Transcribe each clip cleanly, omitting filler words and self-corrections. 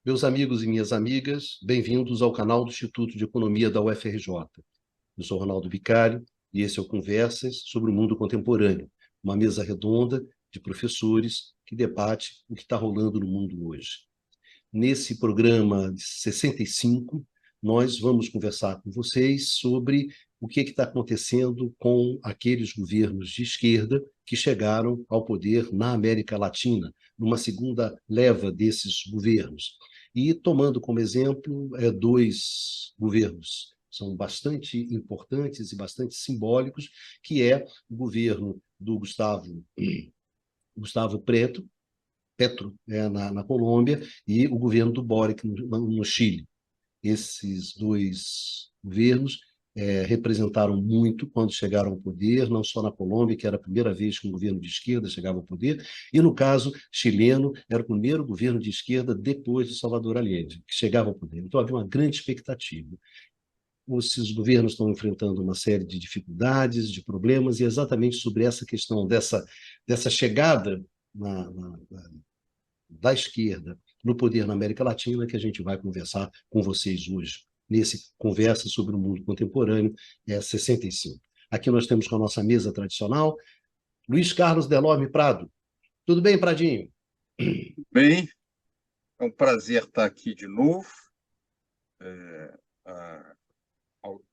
Meus amigos e minhas amigas, bem-vindos ao canal do Instituto de Economia da UFRJ. Eu sou Ronaldo Vicário e esse é o Conversas sobre o Mundo Contemporâneo, uma mesa redonda de professores que debate o que está rolando no mundo hoje. Nesse programa de 65, nós vamos conversar com vocês sobre o que está acontecendo com aqueles governos de esquerda que chegaram ao poder na América Latina, numa segunda leva desses governos. E tomando como exemplo dois governos, são bastante importantes e bastante simbólicos, que é o governo do Gustavo Petro, na Colômbia, e o governo do Boric no Chile. Esses dois governos representaram muito quando chegaram ao poder, não só na Colômbia, que era a primeira vez que um governo de esquerda chegava ao poder, e no caso chileno, era o primeiro governo de esquerda depois de Salvador Allende, que chegava ao poder. Então havia uma grande expectativa. Esses governos estão enfrentando uma série de dificuldades, de problemas, e é exatamente sobre essa questão dessa chegada da esquerda no poder na América Latina que a gente vai conversar com vocês hoje, nesse Conversa sobre o Mundo Contemporâneo 65. Aqui nós temos com a nossa mesa tradicional, Luiz Carlos Delorme Prado. Tudo bem, Pradinho? Bem, é um prazer estar aqui de novo,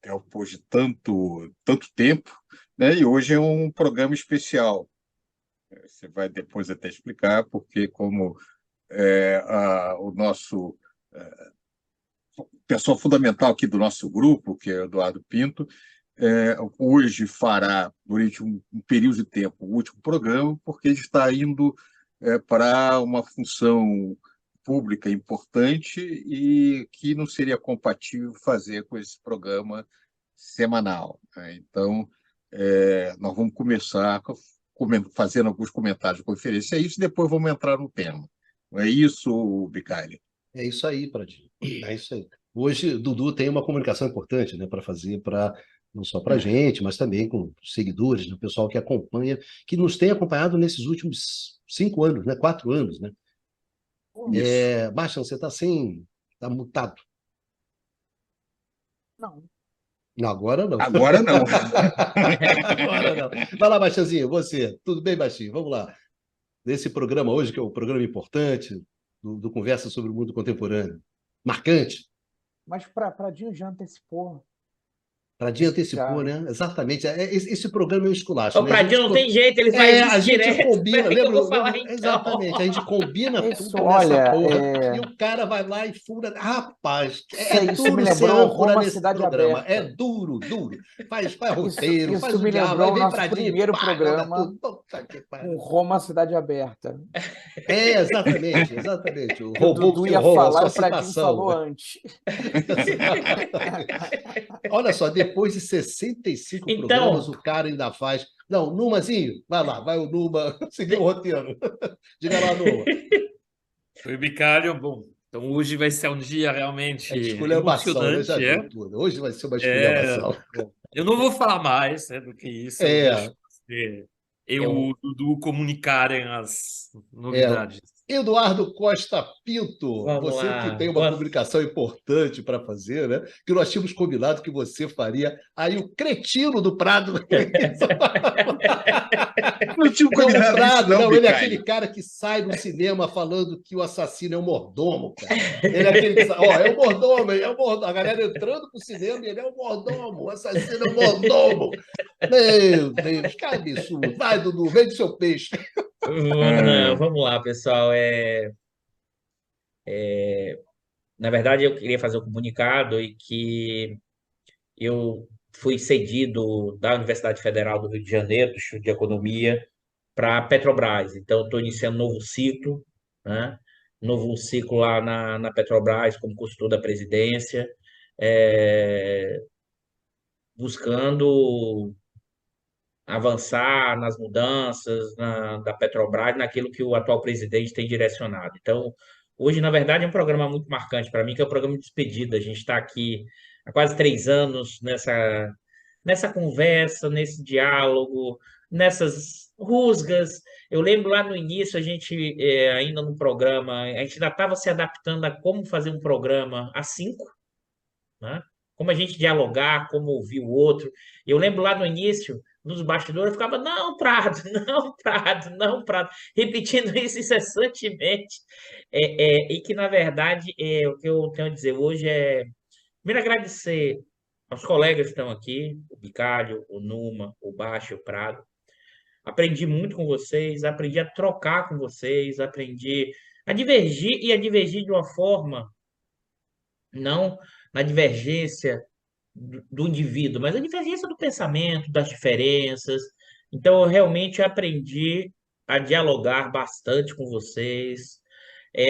depois de tanto tempo, né? E hoje é um programa especial. Você vai depois até explicar, porque como o nosso pessoa fundamental aqui do nosso grupo, que é o Eduardo Pinto, hoje fará, durante um período de tempo, o último programa, porque ele está indo para uma função pública importante e que não seria compatível fazer com esse programa semanal, né? Então, nós vamos começar fazendo alguns comentários de conferência a isso, e depois vamos entrar no tema. Não é isso, Bicalho? É isso aí, Pradinho. É isso aí. Hoje, Dudu tem uma comunicação importante, né, para fazer, não só para a gente, mas também com os seguidores, né, o pessoal que acompanha, que nos tem acompanhado nesses últimos 5 anos, né, 4 anos, né? Isso. Bastian, você está mutado. Não. Não, agora não. Agora não. Agora não. Vai lá, Bastianzinho, você. Tudo bem, Bastianzinho? Vamos lá. Nesse programa hoje, que é um programa importante, do Conversa sobre o Mundo Contemporâneo. Marcante. Mas Pradinho já antecipou. Pradinho antecipou, né? Exatamente. Esse programa é um esculacho, O né? Pradinho não tem jeito, ele faz isso a gente direto. combina, Peraí que eu vou lembra? falar, então. Exatamente, a gente combina Isso, tudo olha, nessa porra, e o cara vai lá e fura. Rapaz, Isso duro me ser lembrou âncora Roma nesse Cidade programa. Aberta. É duro. Faz roteiro, faz Isso o me diabo, lembrou aí o vem nosso Pradinho, primeiro pá, joga programa tudo. Puta que com pariu. Roma Cidade Aberta. Exatamente. Que o Roubou Dudu o ia seu a falar, sua o Pradinho citação. falou antes. Olha só, depois de 65 Então, programas, o cara ainda faz. Não, Numazinho, vai lá, vai o Numa seguir o roteiro. Diga lá, Numa. Oi, Bicário. Bom, então hoje vai ser um dia realmente Esculhambação, né? Já emocionante, viu tudo. Hoje vai ser uma É, esculhambação. bom, eu não vou falar mais, né, do que isso, eu É, deixo você e eu, o Dudu comunicarem as é. novidades. Eduardo Costa Pinto, vamos você que lá. tem uma publicação importante para fazer, né? Que nós tínhamos combinado que você faria. Aí o cretino do Prado. Não tinha Não, o combinado isso, Prado, não, não, ele é Bicalho. aquele cara que sai no cinema falando que o assassino é o mordomo, cara. Ele é aquele que sai, ó, é o mordomo, ele é o mordomo. A galera entrando pro cinema, ele é o mordomo, o assassino é o mordomo. Meu Deus, que absurdo. Vai, Dudu, vende seu peixe. Vamos lá, pessoal. Na verdade, eu queria fazer um comunicado e que eu fui cedido da Universidade Federal do Rio de Janeiro, do Instituto de Economia, para a Petrobras. Então, estou iniciando um novo ciclo, né? Novo ciclo lá na Petrobras, como consultor da presidência, é, buscando avançar nas mudanças da Petrobras, naquilo que o atual presidente tem direcionado. Então, hoje, na verdade, é um programa muito marcante para mim, que é o programa de despedida. A gente está aqui há quase 3 anos nessa conversa, nesse diálogo, nessas rusgas. Eu lembro lá no início, a gente, ainda no programa, a gente ainda estava se adaptando a como fazer um programa a cinco, né? Como a gente dialogar, como ouvir o outro. Eu lembro lá no início, nos bastidores, eu ficava, não, Prado, não, Prado, não, Prado, repetindo isso incessantemente. E que, na verdade, o que eu tenho a dizer hoje é, primeiro, agradecer aos colegas que estão aqui, o Bicalho, o Numa, o Baixo, o Prado. Aprendi muito com vocês, aprendi a trocar com vocês, aprendi a divergir e a divergir de uma forma, não na divergência do indivíduo, mas a divergência do pensamento, das diferenças. Então, eu realmente aprendi a dialogar bastante com vocês,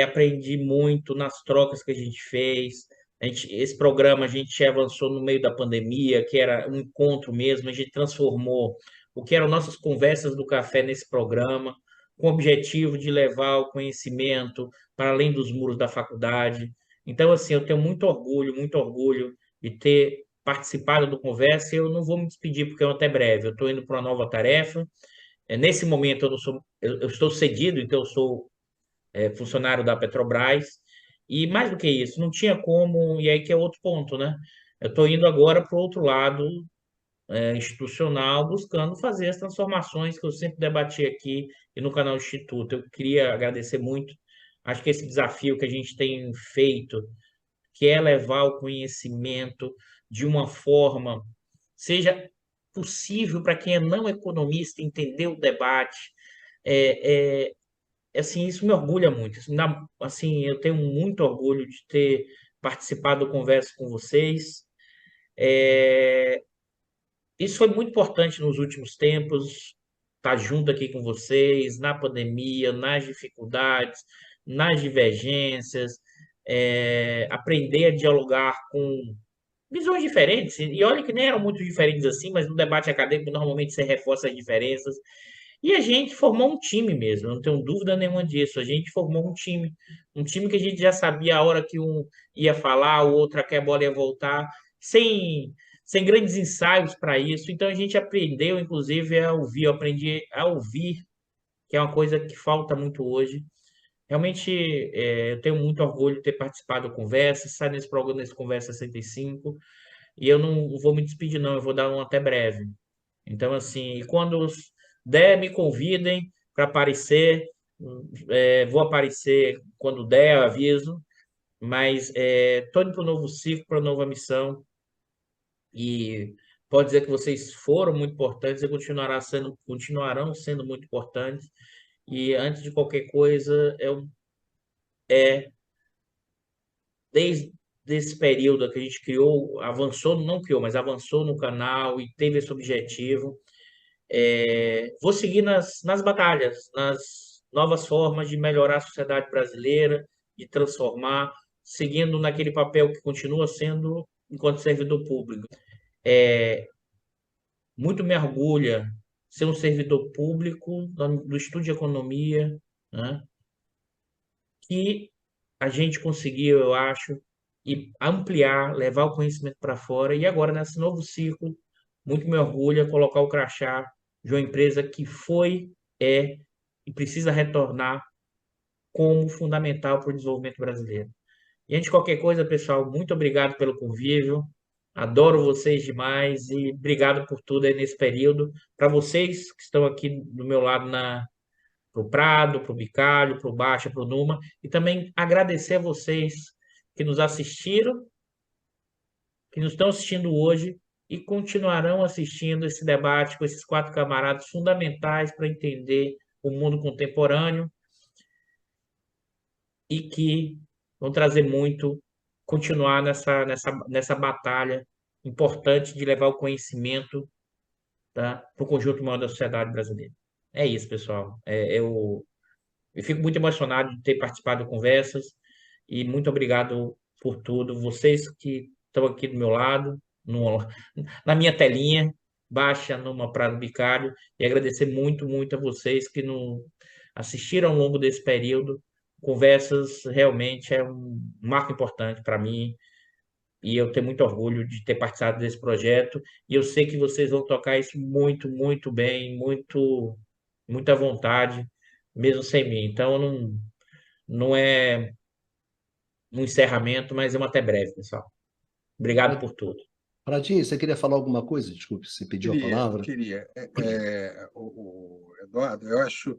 aprendi muito nas trocas que a gente fez. Esse programa a gente avançou no meio da pandemia, que era um encontro mesmo, a gente transformou o que eram nossas conversas do café nesse programa, com o objetivo de levar o conhecimento para além dos muros da faculdade. Então, assim, eu tenho muito orgulho de ter participado do Conversa. Eu não vou me despedir porque é até breve. Eu estou indo para uma nova tarefa. Nesse momento eu não sou, eu estou cedido, então eu sou funcionário da Petrobras. E mais do que isso, não tinha como, e aí que é outro ponto, né? Eu estou indo agora para o outro lado, institucional, buscando fazer as transformações que eu sempre debati aqui e no canal Instituto. Eu queria agradecer muito. Acho que esse desafio que a gente tem feito, que é levar o conhecimento de uma forma, seja possível para quem é não economista entender o debate, é, assim, isso me orgulha muito. Isso me dá, assim, eu tenho muito orgulho de ter participado do Conversa com vocês. É, isso foi muito importante nos últimos tempos, estar junto aqui com vocês, na pandemia, nas dificuldades, nas divergências, aprender a dialogar com visões diferentes. E olha que nem eram muito diferentes assim, mas no debate acadêmico normalmente você reforça as diferenças. E a gente formou um time mesmo, eu não tenho dúvida nenhuma disso. A gente formou um time que a gente já sabia a hora que um ia falar, o outro a que a bola ia voltar, sem grandes ensaios para isso. Então a gente aprendeu, inclusive, a ouvir. Eu aprendi a ouvir, que é uma coisa que falta muito hoje. Realmente, eu tenho muito orgulho de ter participado da conversa, estar nesse programa, nesse Conversa 65, e eu não vou me despedir, não, eu vou dar um até breve. Então, assim, quando der, me convidem para aparecer. Vou aparecer quando der, eu aviso. Mas estou indo para o novo ciclo, para a nova missão. E pode dizer que vocês foram muito importantes e continuarão sendo muito importantes. E antes de qualquer coisa, desde esse período que a gente criou, avançou, não criou, mas avançou no canal e teve esse objetivo. Vou seguir nas batalhas, nas novas formas de melhorar a sociedade brasileira, de transformar, seguindo naquele papel que continua sendo enquanto servidor público. Muito me orgulha ser um servidor público do Estudo de Economia, né? Que a gente conseguiu, eu acho, e ampliar, levar o conhecimento para fora. E agora, nesse novo ciclo, muito me orgulha colocar o crachá de uma empresa que foi, e precisa retornar como fundamental para o desenvolvimento brasileiro. E antes de qualquer coisa, pessoal, muito obrigado pelo convívio. Adoro vocês demais e obrigado por tudo aí nesse período. Para vocês que estão aqui do meu lado para o Prado, para o Bicalho, para o Baixa, para o Numa, e também agradecer a vocês que nos assistiram, que nos estão assistindo hoje e continuarão assistindo esse debate com esses quatro camaradas fundamentais para entender o mundo contemporâneo e que vão trazer muito, continuar nessa batalha importante de levar o conhecimento, tá, para o conjunto maior da sociedade brasileira. É isso, pessoal. Eu fico muito emocionado de ter participado de conversas e muito obrigado por tudo. Vocês que estão aqui do meu lado, na minha telinha, baixa numa Prado Bicalho, e agradecer muito a vocês que não assistiram ao longo desse período. Conversas realmente é um marco importante para mim, e eu tenho muito orgulho de ter participado desse projeto, e eu sei que vocês vão tocar isso muito, muito bem, muito, muita vontade, mesmo sem mim. Então, não é um encerramento, mas é um até breve, pessoal. Obrigado por tudo. Pradinho, você queria falar alguma coisa? Desculpe, você pediu a Queria, palavra. queria. Eduardo, eu acho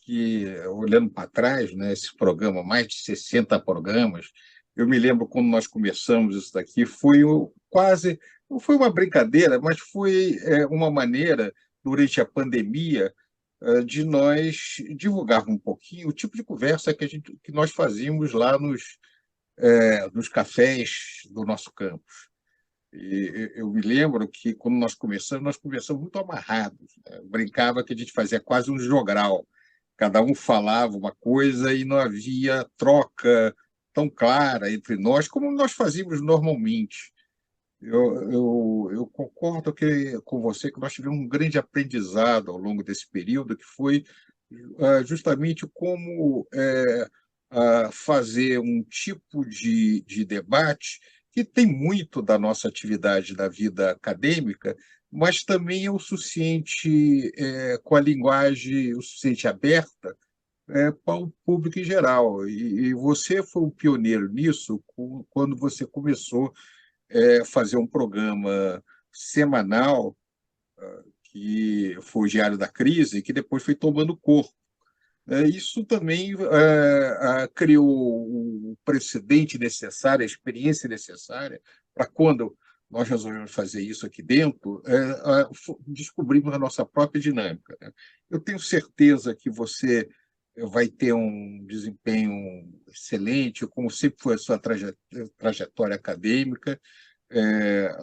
que, olhando para trás, né, esse programa, mais de 60 programas, eu me lembro quando nós começamos isso daqui, quase, não foi uma brincadeira, mas foi uma maneira, durante a pandemia, de nós divulgarmos um pouquinho o tipo de conversa que nós fazíamos lá nos cafés do nosso campus. E eu me lembro que, quando nós começamos muito amarrados, né? Brincava que a gente fazia quase um jogral. Cada um falava uma coisa e não havia troca tão clara entre nós como nós fazíamos normalmente. Eu concordo com você que nós tivemos um grande aprendizado ao longo desse período, que foi justamente como fazer um tipo de debate que tem muito da nossa atividade da vida acadêmica, mas também é o suficiente, com a linguagem o suficiente aberta, para o público em geral. E você foi um pioneiro nisso quando você começou a fazer um programa semanal, que foi o Diário da Crise, que depois foi tomando corpo. Isso também criou o precedente necessário, a experiência necessária para, quando nós resolvemos fazer isso aqui dentro, descobrimos a nossa própria dinâmica, né? Eu tenho certeza que você vai ter um desempenho excelente, como sempre foi a sua trajetória acadêmica,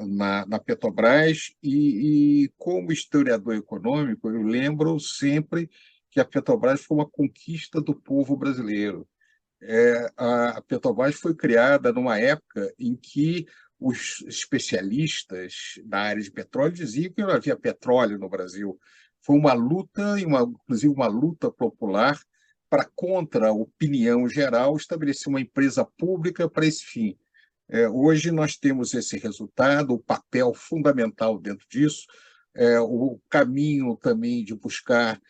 na Petrobras, e como historiador econômico, eu lembro sempre que a Petrobras foi uma conquista do povo brasileiro. A Petrobras foi criada numa época em que os especialistas da área de petróleo diziam que não havia petróleo no Brasil. Foi uma luta, inclusive uma luta popular, para, contra a opinião geral, estabelecer uma empresa pública para esse fim. Hoje nós temos esse resultado, o papel fundamental dentro disso, o caminho também de buscar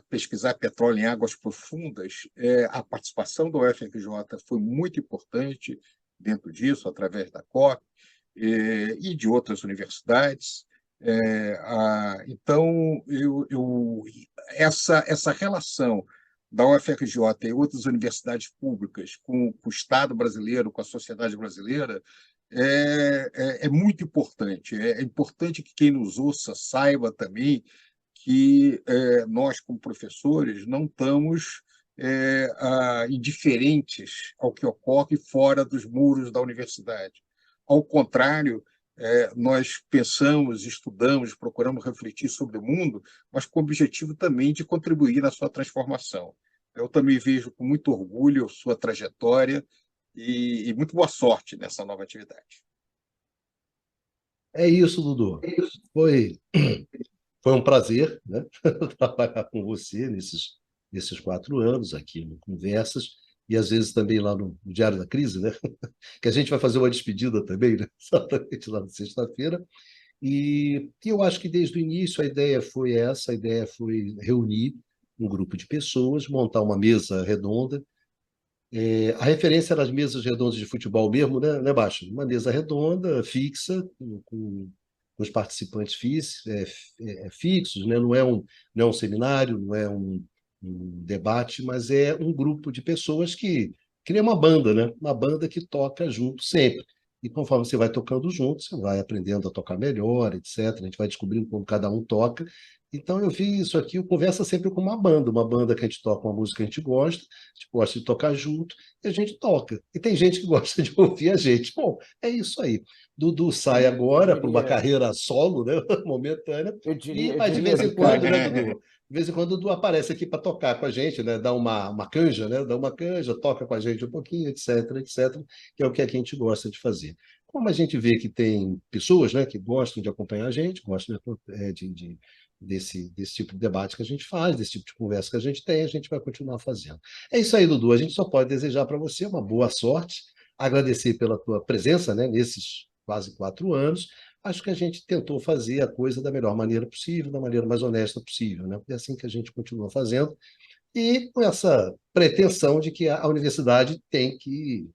pesquisar petróleo em águas profundas. A participação da UFRJ foi muito importante dentro disso, através da COP e de outras universidades. Então, essa relação da UFRJ e outras universidades públicas com o Estado brasileiro, com a sociedade brasileira, é muito importante. É importante que quem nos ouça saiba também que nós, como professores, não estamos indiferentes ao que ocorre fora dos muros da universidade. Ao contrário, nós pensamos, estudamos, procuramos refletir sobre o mundo, mas com o objetivo também de contribuir na sua transformação. Eu também vejo com muito orgulho a sua trajetória e muito boa sorte nessa nova atividade. É isso, Dudu. Foi um prazer, né, trabalhar com você nesses 4 anos aqui no Conversas, e às vezes também lá no Diário da Crise, né? Que a gente vai fazer uma despedida também, né? Exatamente lá na sexta-feira. E eu acho que desde o início a ideia foi essa, a ideia foi reunir um grupo de pessoas, montar uma mesa redonda. A referência era as mesas redondas de futebol mesmo, né, Baixo? Uma mesa redonda, fixa, com os participantes fixos, né? Não é um seminário, não é um debate, mas é um grupo de pessoas que cria uma banda, né? Uma banda que toca junto sempre. E conforme você vai tocando junto, você vai aprendendo a tocar melhor, etc. A gente vai descobrindo como cada um toca. Então, eu vi isso aqui, o Conversa sempre com uma banda que a gente toca uma música que a gente gosta de tocar junto, e a gente toca. E tem gente que gosta de ouvir a gente. Bom, é isso aí. Dudu sai agora para uma carreira solo, né, momentânea, mas de vez em quando, né, Dudu? De vez em quando o Dudu aparece aqui para tocar com a gente, né, dá uma canja, né, dá uma canja, toca com a gente um pouquinho, etc, etc, que é o que a gente gosta de fazer. Como a gente vê que tem pessoas, né, que gostam de acompanhar a gente, gostam desse tipo de debate que a gente faz, desse tipo de conversa que a gente tem, a gente vai continuar fazendo. É isso aí, Dudu. A gente só pode desejar para você uma boa sorte, agradecer pela tua presença, né, nesses quase 4 anos. Acho que a gente tentou fazer a coisa da melhor maneira possível, da maneira mais honesta possível, né? É assim que a gente continua fazendo, e com essa pretensão de que a universidade tem que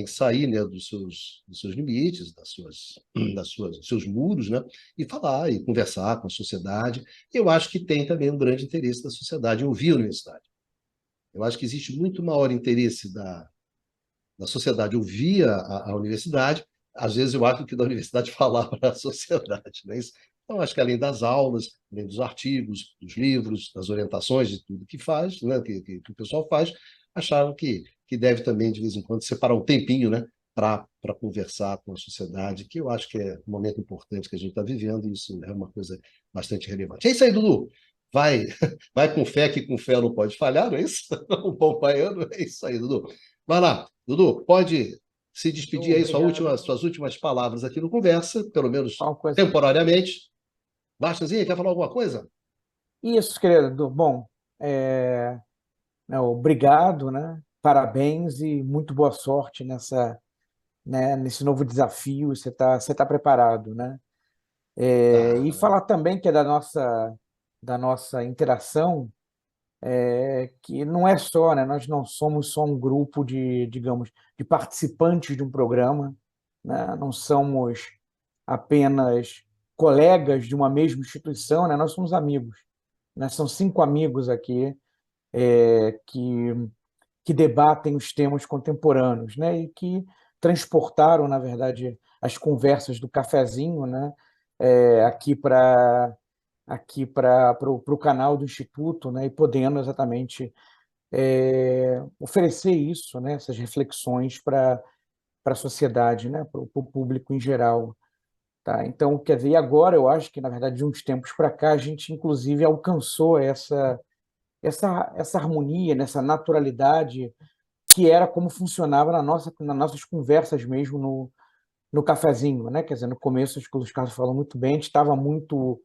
sair, né, dos seus limites, dos seus muros, né, e falar e conversar com a sociedade. Eu acho que tem também um grande interesse da sociedade em ouvir a universidade. Eu acho que existe muito maior interesse da sociedade ouvir a universidade. Às vezes eu acho que da universidade falar para a sociedade, não é isso? Então, acho que além das aulas, além dos artigos, dos livros, das orientações, de tudo que faz, né, que o pessoal faz, acharam que deve também, de vez em quando, separar um tempinho, né, para conversar com a sociedade, que eu acho que é um momento importante que a gente está vivendo, e isso é uma coisa bastante relevante. É isso aí, Dudu. Vai, vai com fé, que com fé não pode falhar, não é isso? O bom baiano, é isso aí, Dudu. Vai lá, Dudu, pode se despedir aí, Obrigado. suas últimas palavras aqui no Conversa, pelo menos Fala uma coisa. temporariamente. Bastazinha, quer falar alguma coisa? Isso, querido. Bom, obrigado, né? Parabéns e muito boa sorte nesse novo desafio. Você tá preparado, né? E Ah, falar também que é da nossa interação, que não é só, né? Nós não somos só um grupo de, digamos, de participantes de um programa, né? Não somos apenas colegas de uma mesma instituição, né? Nós somos amigos, né? São 5 amigos aqui, que debatem os temas contemporâneos, né? E que transportaram, na verdade, as conversas do cafezinho, né? Aqui para o canal do Instituto, né? E podendo exatamente oferecer isso, né? Essas reflexões para a sociedade, né? Para o público em geral. Tá? Então, quer dizer, e agora eu acho que, na verdade, de uns tempos para cá, a gente, inclusive, alcançou essa harmonia, nessa naturalidade que era como funcionava nas nossas conversas mesmo no cafezinho, né? Quer dizer, no começo, acho que o Luiz Carlos falou muito bem, a gente estava muito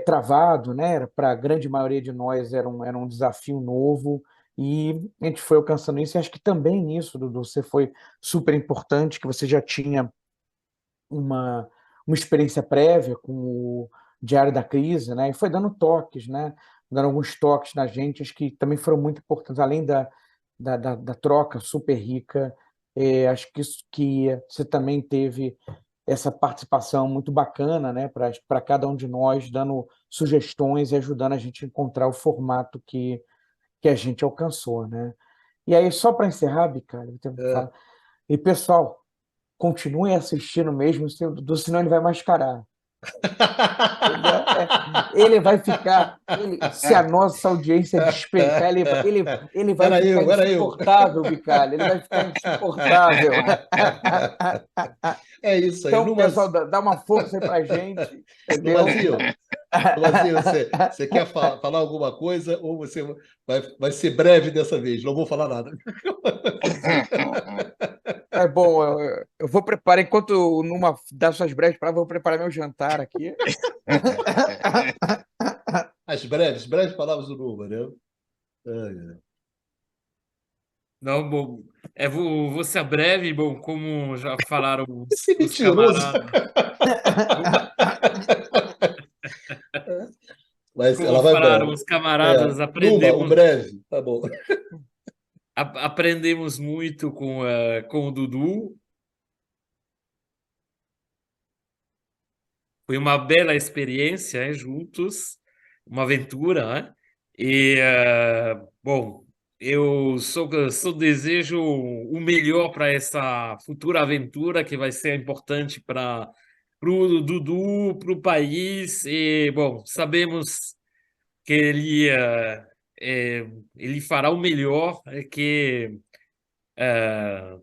travado, né? Para a grande maioria de nós era um desafio novo, e a gente foi alcançando isso, e acho que também nisso, Dudu, você foi super importante, que você já tinha uma, uma experiência prévia com o Diário da Crise, né? E foi dando toques, né? Dando alguns toques na gente, acho que também foram muito importantes, além da troca super rica. Acho que isso que você também teve essa participação muito bacana, né? Para cada um de nós, dando sugestões e ajudando a gente a encontrar o formato que a gente alcançou, né? E aí, só para encerrar, Bicalho, eu tenho que é. falar. E, pessoal, continue assistindo mesmo, senão ele vai mascarar. Ele vai ficar. Se a nossa audiência despencar, ele vai ficar Era eu. insuportável, Bicalho. Ele vai ficar insuportável. É isso aí. Então, pessoal, dá uma força aí pra gente, entendeu? Tomazinho, você quer falar alguma coisa, ou você vai ser breve dessa vez? Não vou falar nada. É bom, eu vou preparar, enquanto numa das suas breves palavras, eu vou preparar meu jantar aqui. As breves palavras do Numa, né? Não, bom, vou ser breve, bom, como já falaram Esse os mentiroso. camaradas, Mas como ela vai falaram breve. os camaradas, Numa, o breve. Tá bom. aprendemos muito com o Dudu. Foi uma bela experiência, juntos, uma aventura, né? E, bom, eu só desejo o melhor para essa futura aventura que vai ser importante para o Dudu, para o país. E, bom, sabemos que ele fará o melhor,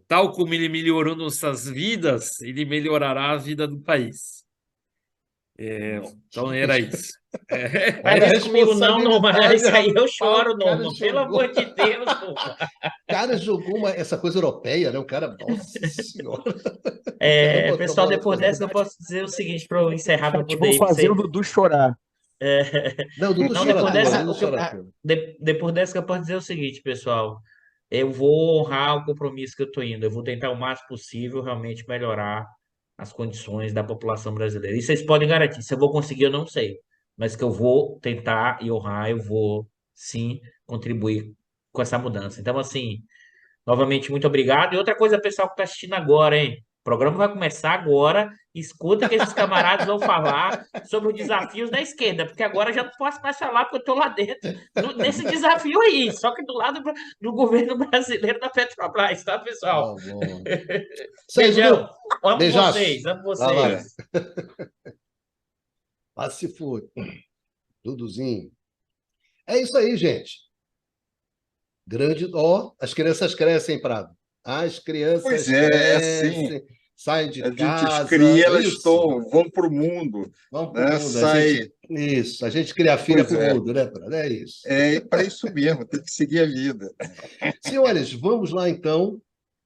tal como ele melhorou nossas vidas, ele melhorará a vida do país. Então era isso. Faz isso comigo não, Numa. Isso aí eu rapaz, choro, o cara Numa. Pelo jogou. amor de Deus, Numa. O cara jogou essa coisa europeia, né? O cara, nossa senhora. O cara botou a Pessoal, bola depois fora. dessa eu posso dizer o seguinte para eu encerrar, para eu poder Vou ir para fazer você. o Dudu chorar. Não, o Dudu Não, chora depois à toa, dessa, Dudu chora à toa. depois dessa que eu posso dizer o seguinte, pessoal. eu vou honrar o compromisso que eu estou indo. Eu vou tentar o máximo possível realmente melhorar as condições da população brasileira. Isso vocês podem garantir. Se eu vou conseguir, eu não sei. Mas que eu vou tentar e honrar, eu vou sim contribuir com essa mudança. Então, assim, novamente, muito obrigado. E outra coisa, pessoal que está assistindo agora, hein? O programa vai começar agora. Escuta que esses camaradas vão falar sobre os desafios da esquerda, porque agora eu já não posso mais falar, porque eu estou lá dentro, nesse desafio aí, só que do lado do governo brasileiro da Petrobras, tá, Tá pessoal? bom. Isso aí, Beijão. Dudu. Amo Beijaço. vocês, amo Vai lá. vocês. Ah, se for. Duduzinho. É isso aí, gente. Grande. Ó, as crianças crescem, Prado. As Pois crianças é assim, crescem, saem de a gente as casa. cria, elas Isso. vão para o mundo, Vamos para o né? mundo. A gente. Isso. A gente cria filha Pois para o é, mundo, né, Prado? É isso. é para isso mesmo, tem que seguir a vida. Senhores, vamos lá então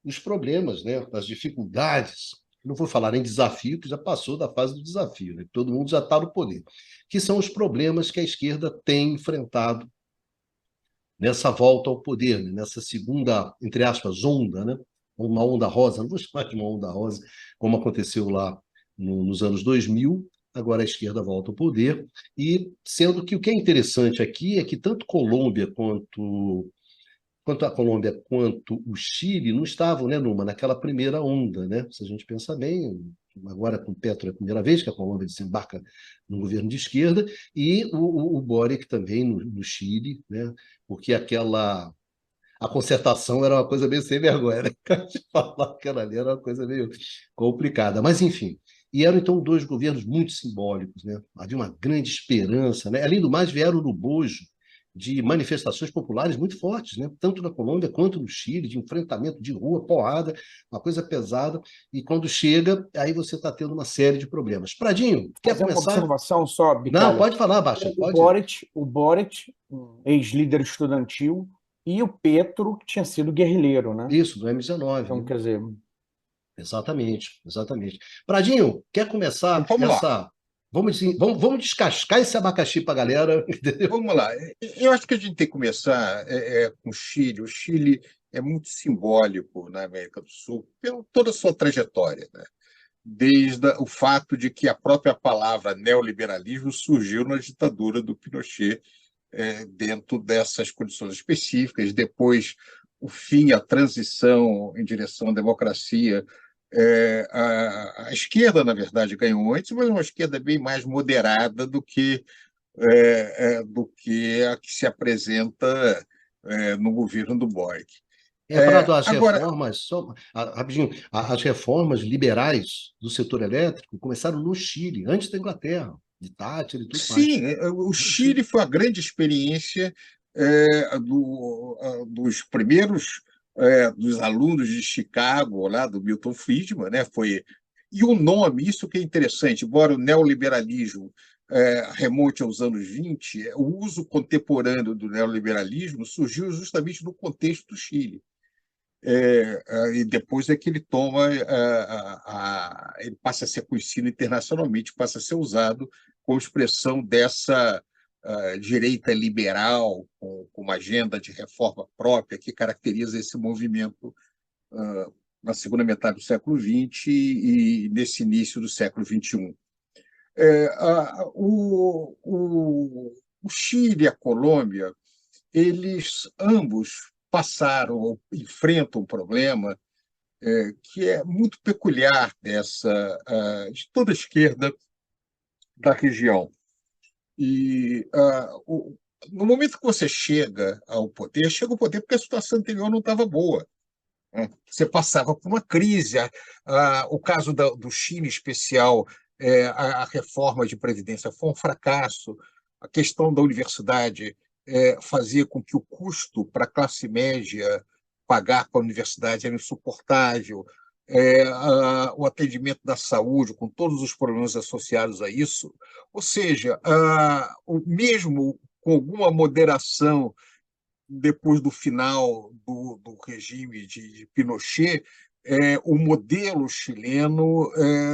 os problemas, né? As dificuldades. Não vou falar em desafio, que já passou da fase do desafio, né? Todo mundo já está no poder. Que são os problemas que a esquerda tem enfrentado nessa volta ao poder, né? Nessa segunda, entre aspas, onda, né? Uma onda rosa, não vou chamar de uma onda rosa, como aconteceu lá nos anos 2000. Agora a esquerda volta ao poder, e sendo que o que é interessante aqui é que tanto Colômbia quanto a Colômbia quanto o Chile não estavam, né, naquela primeira onda, né? Se a gente pensar bem, agora com o Petro é a primeira vez que a Colômbia desembarca no governo de esquerda, e o Boric também no Chile, né? Porque a concertação era uma coisa meio sem vergonha, né? De falar que ali era uma coisa meio complicada. Mas, enfim, e eram então dois governos muito simbólicos, né? Havia uma grande esperança, né? Além do mais, vieram no bojo de manifestações populares muito fortes, né? Tanto na Colômbia quanto no Chile, de enfrentamento de rua, porrada, uma coisa pesada. E quando chega, aí você está tendo uma série de problemas. Pradinho, quer Fazer uma começar? observação só, Não, Bicalho. pode falar, Baixa, O pode. Boric, o Boric, um ex-líder estudantil, e o Petro, que tinha sido guerrilheiro, né? Isso, do M19, Então, né? quer dizer, Exatamente, exatamente. Pradinho, quer começar Vamos lá, essa. Vamos descascar esse abacaxi para a galera, entendeu? vamos lá. Eu acho que a gente tem que começar com o Chile. O Chile é muito simbólico na América do Sul, pela toda a sua trajetória, né? Desde o fato de que a própria palavra neoliberalismo surgiu na ditadura do Pinochet, dentro dessas condições específicas. Depois, o fim, a transição em direção à democracia. A esquerda, na verdade, ganhou antes, mas uma esquerda bem mais moderada do que a que se apresenta no governo do Boric. Prado, as Agora, reformas, rapidinho, as reformas liberais do setor elétrico começaram no Chile, antes da Inglaterra, de Thatcher e tudo mais. sim, o No Chile. Chile foi a grande experiência dos primeiros dos alunos de Chicago, lá do Milton Friedman, né? E o nome, isso que é interessante, embora o neoliberalismo remonte aos anos 20, o uso contemporâneo do neoliberalismo surgiu justamente no contexto do Chile. E depois é que ele toma, ele passa a ser conhecido internacionalmente, passa a ser usado como expressão dessa direita liberal, com uma agenda de reforma própria que caracteriza esse movimento na segunda metade do século XX e nesse início do século XXI. O Chile e a Colômbia, eles ambos passaram ou enfrentam um problema que é muito peculiar de toda a esquerda da região. E no momento que você chega ao poder porque a situação anterior não estava boa, né? Você passava por uma crise. O caso do Chile, em especial, a reforma de Previdência foi um fracasso. A questão da universidade fazia com que o custo para a classe média pagar para a universidade era insuportável. O atendimento da saúde, com todos os problemas associados a isso. Ou seja, mesmo com alguma moderação depois do final do regime de Pinochet, o modelo chileno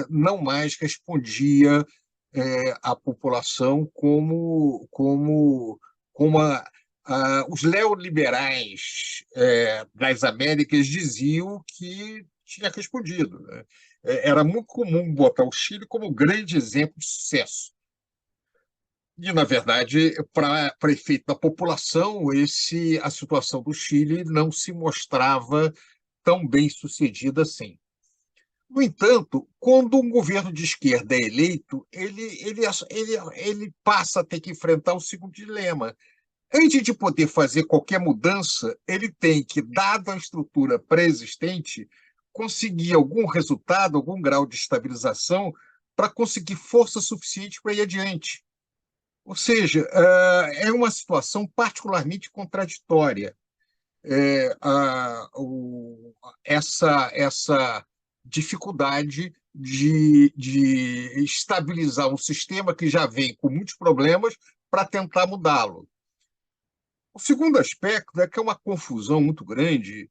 não mais respondia à população como Os neoliberais das Américas diziam que tinha respondido, né? Era muito comum botar o Chile como grande exemplo de sucesso. E, na verdade, para efeito da população, a situação do Chile não se mostrava tão bem sucedida assim. No entanto, quando um governo de esquerda é eleito, ele passa a ter que enfrentar o segundo dilema. Antes de poder fazer qualquer mudança, ele tem que, dada a estrutura pré-existente, conseguir algum resultado, algum grau de estabilização para conseguir força suficiente para ir adiante. Ou seja, é uma situação particularmente contraditória. Essa dificuldade de estabilizar um sistema que já vem com muitos problemas para tentar mudá-lo. O segundo aspecto é que é uma confusão muito grande,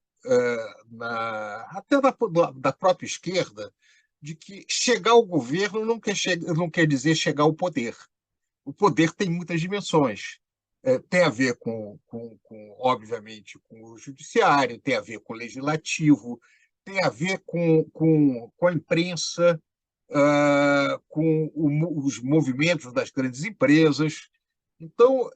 até da própria esquerda, de que chegar ao governo não quer dizer chegar ao poder. O poder tem muitas dimensões. Tem a ver obviamente, com o judiciário, tem a ver com o legislativo, tem a ver com a imprensa, com os movimentos das grandes empresas. Então,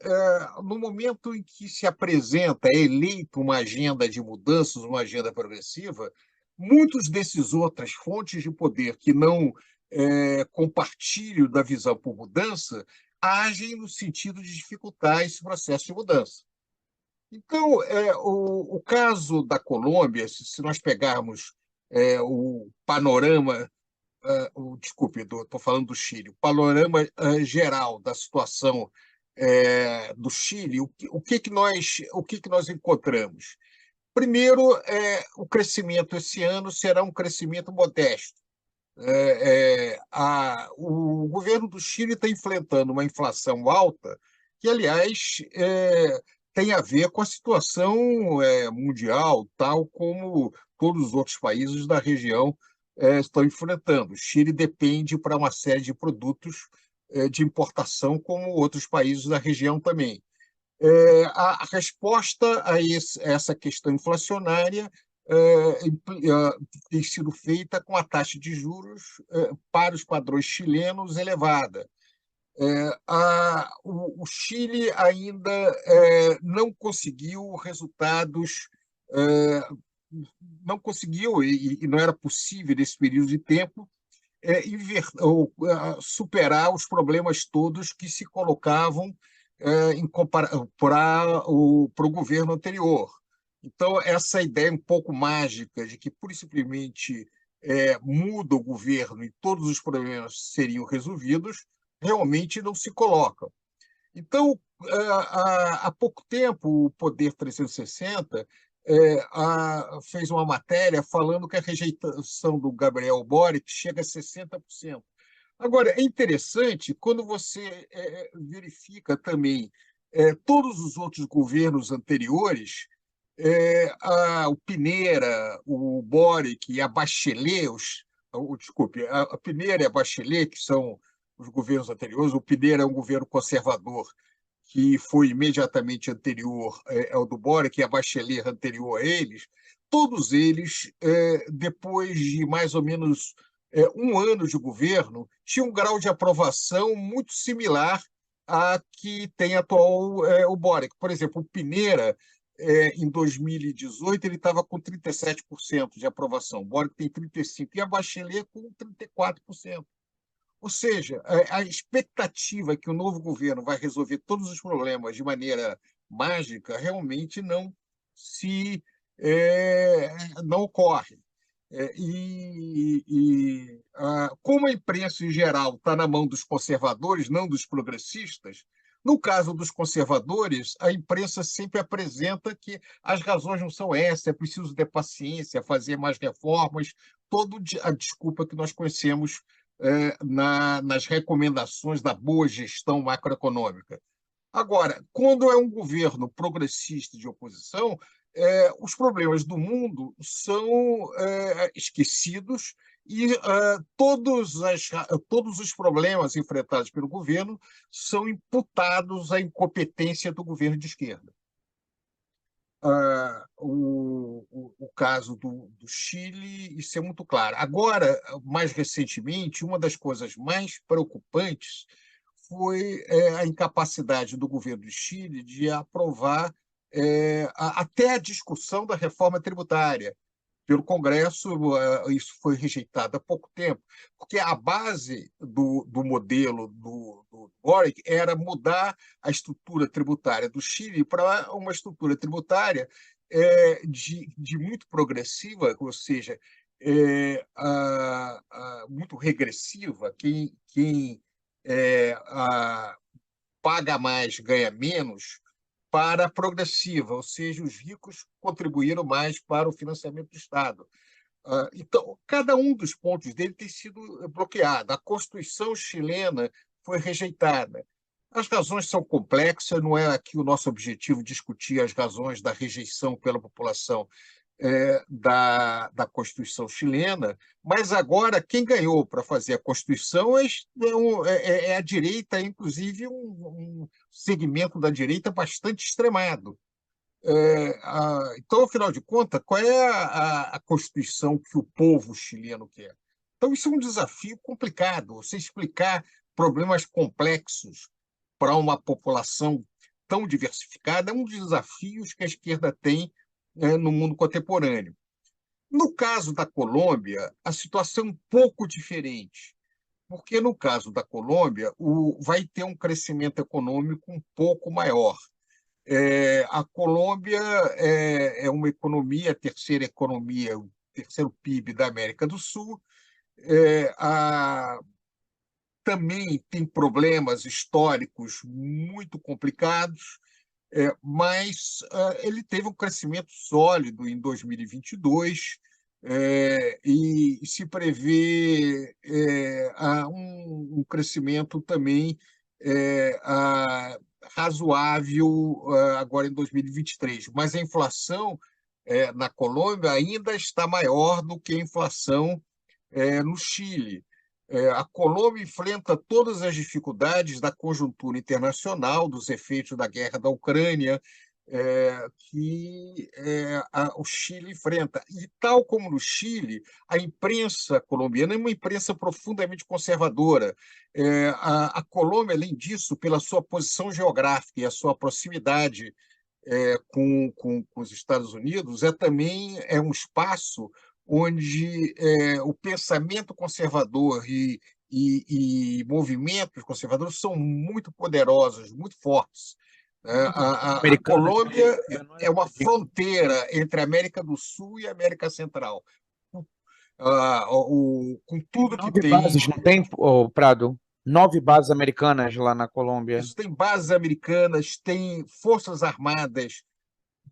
no momento em que se apresenta, é eleita uma agenda de mudanças, uma agenda progressiva, muitos desses outras fontes de poder que não compartilham da visão por mudança agem no sentido de dificultar esse processo de mudança. Então, o caso da Colômbia, se nós pegarmos o panorama, desculpe, estou falando do Chile, o panorama geral da situação do Chile, o que nós encontramos? Primeiro, o crescimento esse ano será um crescimento modesto. O governo do Chile está enfrentando uma inflação alta, que, aliás, tem a ver com a situação mundial, tal como todos os outros países da região estão enfrentando. O Chile depende para uma série de produtos de importação, como outros países da região também. A resposta a essa questão inflacionária tem sido feita com a taxa de juros para os padrões chilenos elevada. O Chile ainda não conseguiu resultados, não conseguiu, e não era possível nesse período de tempo, superar os problemas todos que se colocavam para o governo anterior. Então, essa ideia um pouco mágica de que, pura e simplesmente, muda o governo e todos os problemas seriam resolvidos, realmente não se coloca. Então, há pouco tempo, o Poder 360 fez uma matéria falando que a rejeição do Gabriel Boric chega a 60%. Agora, é interessante quando você verifica também todos os outros governos anteriores, o Piñera, o Boric e a Bachelet, desculpe, a Piñera e a Bachelet, que são os governos anteriores. O Piñera é um governo conservador que foi imediatamente anterior ao do Boric, e a Bachelet anterior a eles. Todos eles, depois de mais ou menos um ano de governo, tinham um grau de aprovação muito similar a que tem atual o Boric. Por exemplo, o Piñera, em 2018, ele estava com 37% de aprovação, o Boric tem 35%, e a Bachelet com 34%. Ou seja, a expectativa que o novo governo vai resolver todos os problemas de maneira mágica realmente não ocorre. Como a imprensa em geral está na mão dos conservadores, não dos progressistas, no caso dos conservadores, a imprensa sempre apresenta que as razões não são essas, é preciso ter paciência, fazer mais reformas, toda a desculpa que nós conhecemos nas recomendações da boa gestão macroeconômica. Agora, quando é um governo progressista de oposição, os problemas do mundo são esquecidos e todos os problemas enfrentados pelo governo são imputados à incompetência do governo de esquerda. o caso do Chile, isso é muito claro. Agora, mais recentemente, uma das coisas mais preocupantes foi a incapacidade do governo do Chile de aprovar até a discussão da reforma tributária pelo Congresso. Isso foi rejeitado há pouco tempo, porque a base do modelo do Boric era mudar a estrutura tributária do Chile para uma estrutura tributária de muito progressiva, ou seja, muito regressiva. Quem paga mais ganha menos, para a progressiva, ou seja, os ricos contribuíram mais para o financiamento do Estado. Então, cada um dos pontos dele tem sido bloqueado. A Constituição chilena foi rejeitada. As razões são complexas, não é aqui o nosso objetivo discutir as razões da rejeição pela população da Constituição chilena, mas agora quem ganhou para fazer a Constituição é a direita, inclusive um segmento da direita bastante extremado. Então, afinal de contas, qual é a Constituição que o povo chileno quer? Então, isso é um desafio complicado. Você explicar problemas complexos para uma população tão diversificada é um dos desafios que a esquerda tem no mundo contemporâneo. No caso da Colômbia, a situação é um pouco diferente, porque no caso da Colômbia vai ter um crescimento econômico um pouco maior. A Colômbia é uma economia, a terceira economia, o terceiro PIB da América do Sul. Também tem problemas históricos muito complicados, mas ele teve um crescimento sólido em 2022 e se prevê um crescimento também razoável agora em 2023. Mas a inflação na Colômbia ainda está maior do que a inflação no Chile. A Colômbia enfrenta todas as dificuldades da conjuntura internacional, dos efeitos da guerra da Ucrânia, que o Chile enfrenta. E, tal como no Chile, a imprensa colombiana é uma imprensa profundamente conservadora. A Colômbia, além disso, pela sua posição geográfica e a sua proximidade com os Estados Unidos, também um espaço onde o pensamento conservador e movimentos conservadores são muito poderosos, muito fortes. A Colômbia é uma fronteira entre a América do Sul e a América Central. Com tudo que 9 tem. bases, não tem, Prado? 9 bases americanas lá na Colômbia. Isso, tem bases americanas, tem forças armadas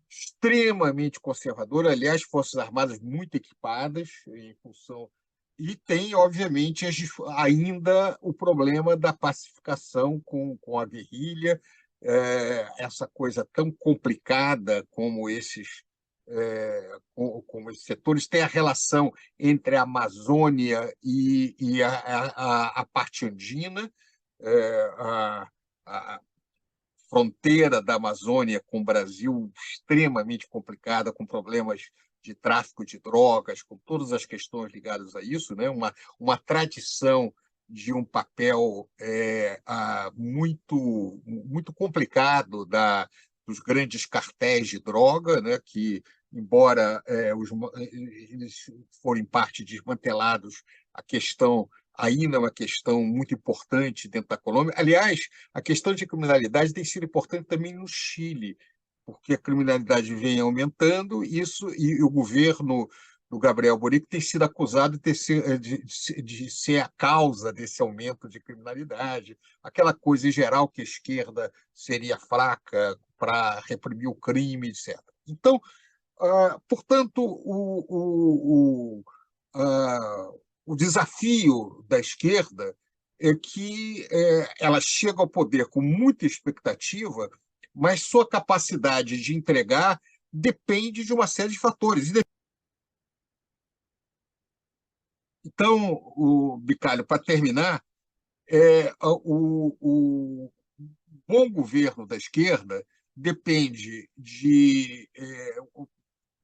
extremamente conservadoras, aliás, forças armadas muito equipadas em função. E tem, obviamente, ainda o problema da pacificação com a guerrilha, essa coisa tão complicada como esses setores. Tem a relação entre a Amazônia e a parte andina, a fronteira da Amazônia com o Brasil extremamente complicada, com problemas de tráfico de drogas, com todas as questões ligadas a isso, né? Uma tradição de um papel muito complicado dos grandes cartéis de droga, né? Que, embora eles forem parte desmantelados, a questão ainda é uma questão muito importante dentro da Colômbia. Aliás, a questão de criminalidade tem sido importante também no Chile, porque a criminalidade vem aumentando, e o governo do Gabriel Boric tem sido acusado de ser a causa desse aumento de criminalidade, aquela coisa em geral que a esquerda seria fraca para reprimir o crime, etc. Então, portanto, o desafio da esquerda é que ela chega ao poder com muita expectativa, mas sua capacidade de entregar depende de uma série de fatores. Então, Bicalho, para terminar, o bom governo da esquerda depende de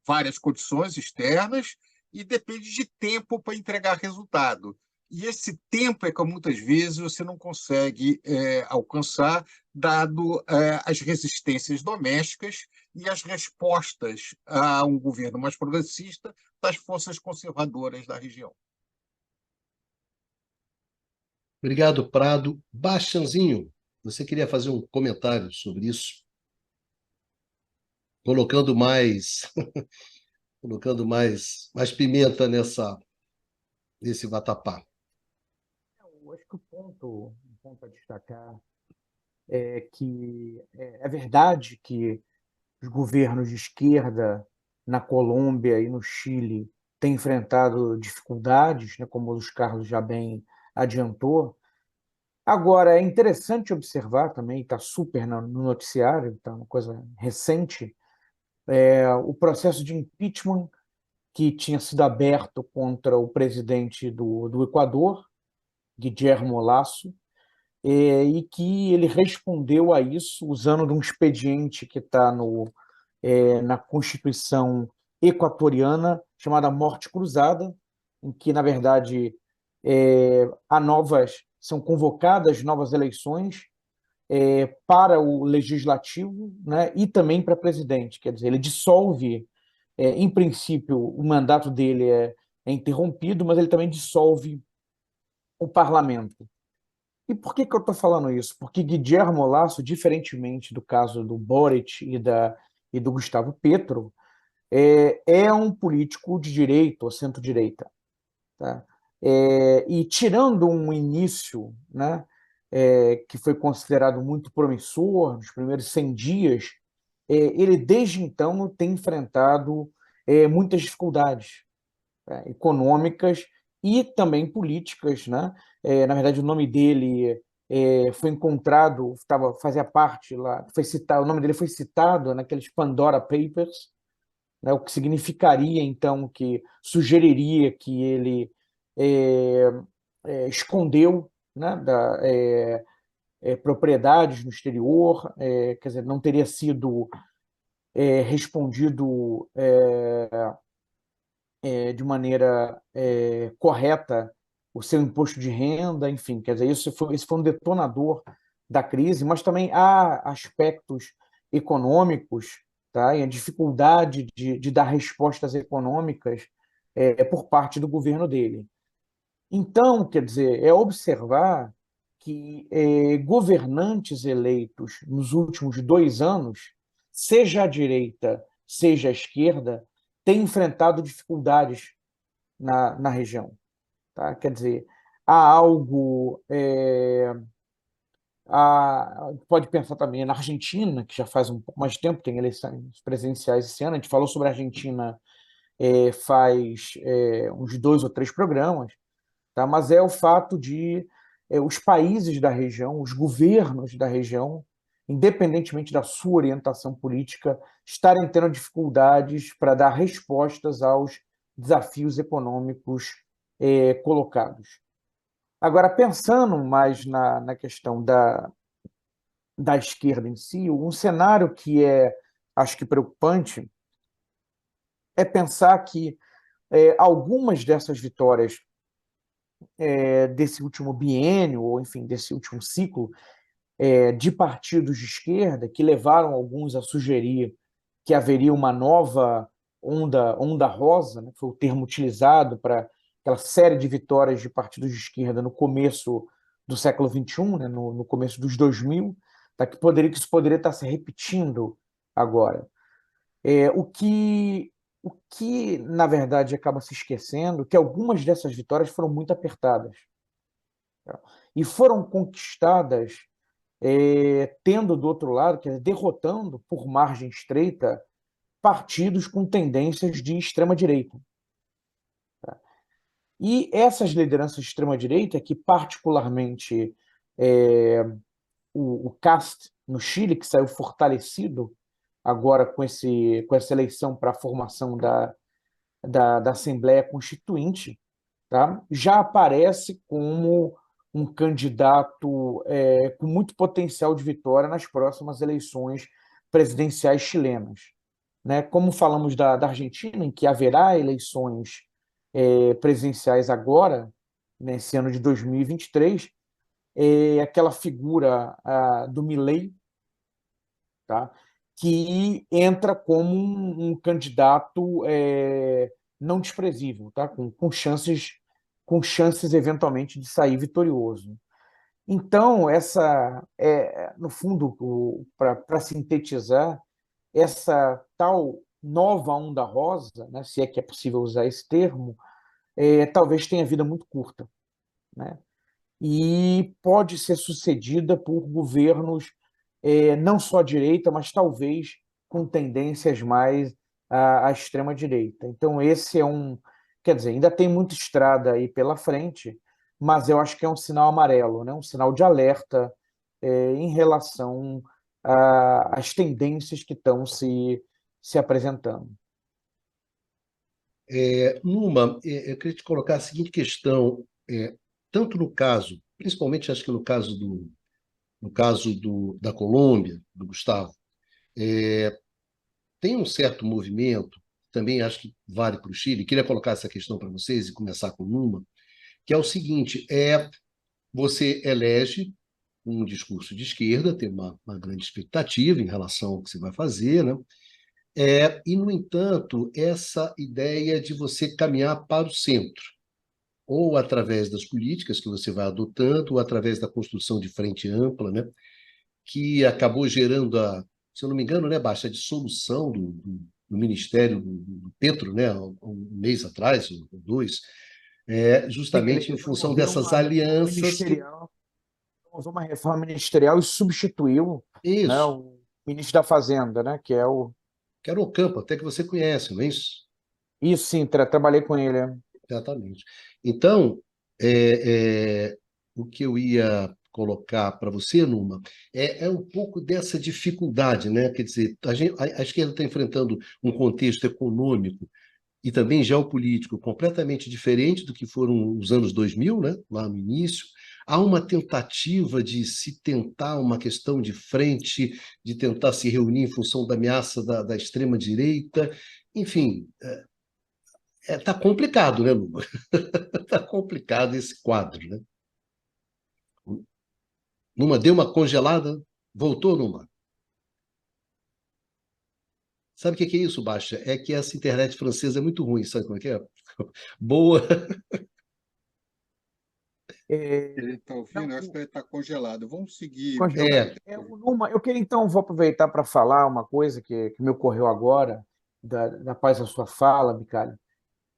várias condições externas e depende de tempo para entregar resultado. E esse tempo é que muitas vezes você não consegue alcançar, dado as resistências domésticas e as respostas a um governo mais progressista das forças conservadoras da região. Obrigado, Prado. Bastianzinho, você queria fazer um comentário sobre isso? Colocando mais, colocando mais pimenta nesse vatapá. Eu acho que um ponto a destacar é que é verdade que os governos de esquerda na Colômbia e no Chile têm enfrentado dificuldades, né, como o Luiz Carlos já bem adiantou. Agora, é interessante observar também, está super no noticiário, está uma coisa recente, o processo de impeachment que tinha sido aberto contra o presidente do Equador, Guillermo Lasso, e que ele respondeu a isso usando de um expediente que está na Constituição equatoriana, chamada Morte Cruzada, em que, na verdade, são convocadas novas eleições para o legislativo, né, e também para presidente. Quer dizer, ele dissolve, em princípio, o mandato dele é interrompido, mas ele também dissolve o parlamento. E por que eu estou falando isso? Porque Guillermo Lasso, diferentemente do caso do Boric e do Gustavo Petro, é um político de direita ou centro-direita. Tá? E tirando um início, né, que foi considerado muito promissor, nos primeiros 100 dias, ele desde então tem enfrentado muitas dificuldades econômicas e também políticas, né? Na verdade, o nome dele foi encontrado, fazia parte lá, foi citado, o nome dele foi citado naqueles Pandora Papers, né? O que significaria então que sugeriria que ele escondeu, né, propriedades no exterior, quer dizer, não teria sido respondido de maneira correta o seu imposto de renda, enfim, quer dizer, esse foi um detonador da crise, mas também há aspectos econômicos, tá? E a dificuldade de dar respostas econômicas por parte do governo dele. Então, quer dizer, é observar que governantes eleitos nos últimos 2 anos, seja a direita, seja a esquerda, têm enfrentado dificuldades na região. Tá? Quer dizer, há algo. Pode pensar também na Argentina, que já faz um pouco mais de tempo, tem eleições presidenciais esse ano. A gente falou sobre a Argentina faz uns 2 ou 3 programas, tá? Mas é o fato de os países da região, os governos da região, independentemente da sua orientação política, estarem tendo dificuldades para dar respostas aos desafios econômicos colocados. Agora, pensando mais na questão da esquerda em si, um cenário que acho que preocupante, é pensar que algumas dessas vitórias desse último biênio, ou enfim, desse último ciclo, de partidos de esquerda, que levaram alguns a sugerir que haveria uma nova onda rosa, né, que foi o termo utilizado para aquela série de vitórias de partidos de esquerda no começo do século XXI, né, no começo dos 2000, tá, que isso poderia estar se repetindo agora. O que, na verdade, acaba se esquecendo que algumas dessas vitórias foram muito apertadas, tá? E foram conquistadas tendo do outro lado, quer dizer, derrotando por margem estreita partidos com tendências de extrema-direita. Tá? E essas lideranças de extrema-direita, que particularmente o Cast no Chile, que saiu fortalecido agora com essa eleição para a formação da Assembleia Constituinte, tá? Já aparece como um candidato com muito potencial de vitória nas próximas eleições presidenciais chilenas, né? Como falamos da Argentina, em que haverá eleições presidenciais agora, nesse ano de 2023, aquela figura do Milei, tá? Que entra como um candidato não desprezível, tá? Com chances eventualmente de sair vitorioso. Então, no fundo, para sintetizar, essa tal nova onda rosa, né, se é que é possível usar esse termo, talvez tenha vida muito curta, né? E pode ser sucedida por governos não só à direita, mas talvez com tendências mais à extrema-direita. Então, esse quer dizer, ainda tem muita estrada aí pela frente, mas eu acho que é um sinal amarelo, né? Um sinal de alerta em relação às tendências que estão se apresentando. Numa, eu queria te colocar a seguinte questão, tanto no caso, principalmente acho que no caso da Colômbia, do Gustavo, tem um certo movimento, também acho que vale para o Chile, queria colocar essa questão para vocês e começar com uma, que é o seguinte, você elege um discurso de esquerda, tem uma grande expectativa em relação ao que você vai fazer, né? E, no entanto, essa ideia de você caminhar para o centro, ou através das políticas que você vai adotando, ou através da construção de frente ampla, né? Que acabou gerando se eu não me engano, né, Baixa, a dissolução do Ministério do Petro, né, um mês atrás, ou dois, justamente em função Promoveu dessas uma reforma alianças que. ministerial, promoveu uma reforma ministerial e substituiu, né, Isso, o ministro da Fazenda, né, que é o... que era o campo, até que você conhece, não é isso? Isso sim, trabalhei com ele. Exatamente. Então, o que eu ia colocar para você, Numa, é um pouco dessa dificuldade, né? Quer dizer, a esquerda está enfrentando um contexto econômico e também geopolítico completamente diferente do que foram os anos 2000, né? Lá no início. Há uma tentativa de se tentar uma questão de frente, de tentar se reunir em função da ameaça da extrema-direita. Enfim, tá complicado, né, Luma? Tá complicado esse quadro, né? Numa deu uma congelada, voltou numa. Sabe o que é isso, Baixa? É que essa internet francesa é muito ruim, sabe como é que é? Boa. Ele está ouvindo? Eu acho que ele está congelado. Vamos seguir. Congelado. Eu queria então, vou aproveitar para falar uma coisa que me ocorreu agora, da paz da sua fala, Bicalho.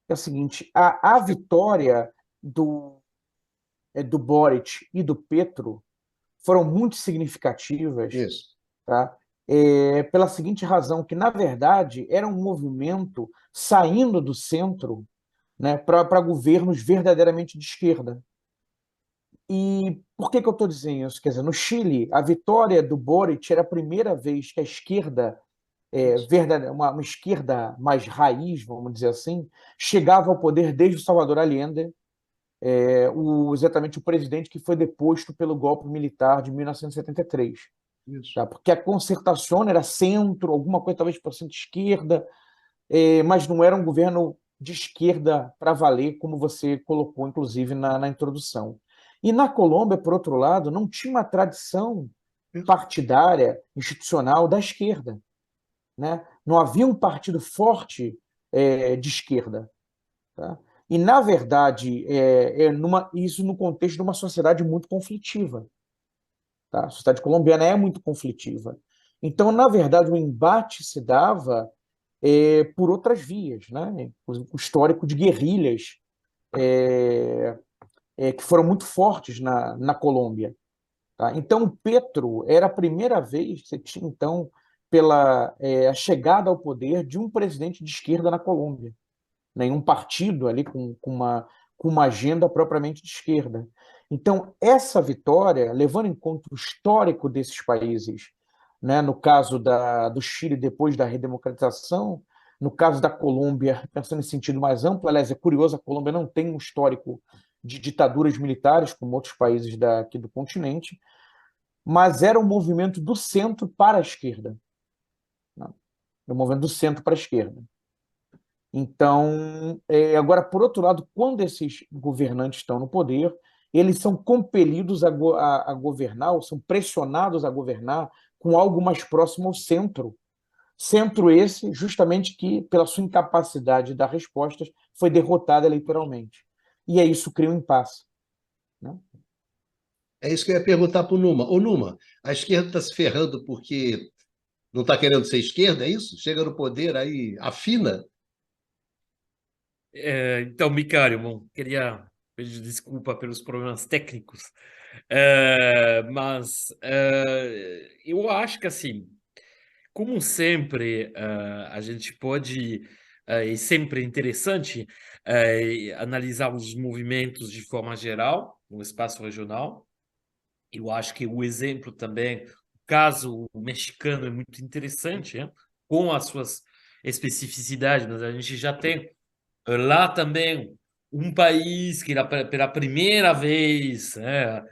É o seguinte, a vitória do Boric e do Petro foram muito significativas, Isso. tá? Pela seguinte razão, que, na verdade, era um movimento saindo do centro, né, para governos verdadeiramente de esquerda. E por que eu estou dizendo isso? Quer dizer, no Chile, a vitória do Boric era a primeira vez que a esquerda, uma esquerda mais raiz, vamos dizer assim, chegava ao poder desde o Salvador Allende, exatamente o presidente que foi deposto pelo golpe militar de 1973. Isso. Tá? Porque a Concertación era centro, alguma coisa talvez por centro-esquerda, mas não era um governo de esquerda para valer, como você colocou, inclusive, na introdução. E na Colômbia, por outro lado, não tinha uma tradição partidária, institucional da esquerda, né? Não havia um partido forte de esquerda. Tá? E, na verdade, isso no contexto de uma sociedade muito conflitiva. Tá? A sociedade colombiana é muito conflitiva. Então, na verdade, o embate se dava por outras vias, né? O histórico de guerrilhas que foram muito fortes na Colômbia. Tá? Então, o Petro era a primeira vez que você tinha, então, pela a chegada ao poder de um presidente de esquerda na Colômbia, né? Um partido ali com uma agenda propriamente de esquerda. Então, essa vitória, levando em conta o histórico desses países, né? No caso do Chile, depois da redemocratização, no caso da Colômbia, pensando em sentido mais amplo, aliás, é curioso, a Colômbia não tem um histórico de ditaduras militares, como outros países aqui do continente, mas era um movimento do centro para a esquerda. né? É um movimento do centro para a esquerda. Então, agora, por outro lado, quando esses governantes estão no poder, eles são compelidos a governar, ou são pressionados a governar com algo mais próximo ao centro. Centro esse, justamente que, pela sua incapacidade de dar respostas, foi derrotado eleitoralmente. E aí isso cria um impasse, né? É isso que eu ia perguntar para o Numa. Ô, Numa, a esquerda está se ferrando porque não está querendo ser esquerda, é isso? Chega no poder, aí afina? Então, Micário, bom, queria pedir desculpa pelos problemas técnicos, mas eu acho que, assim, como sempre, a gente pode, e sempre é interessante, analisar os movimentos de forma geral no espaço regional. Eu acho que o exemplo também, o caso mexicano é muito interessante, né? Com as suas especificidades, mas a gente já tem lá também um país que pela primeira vez, né,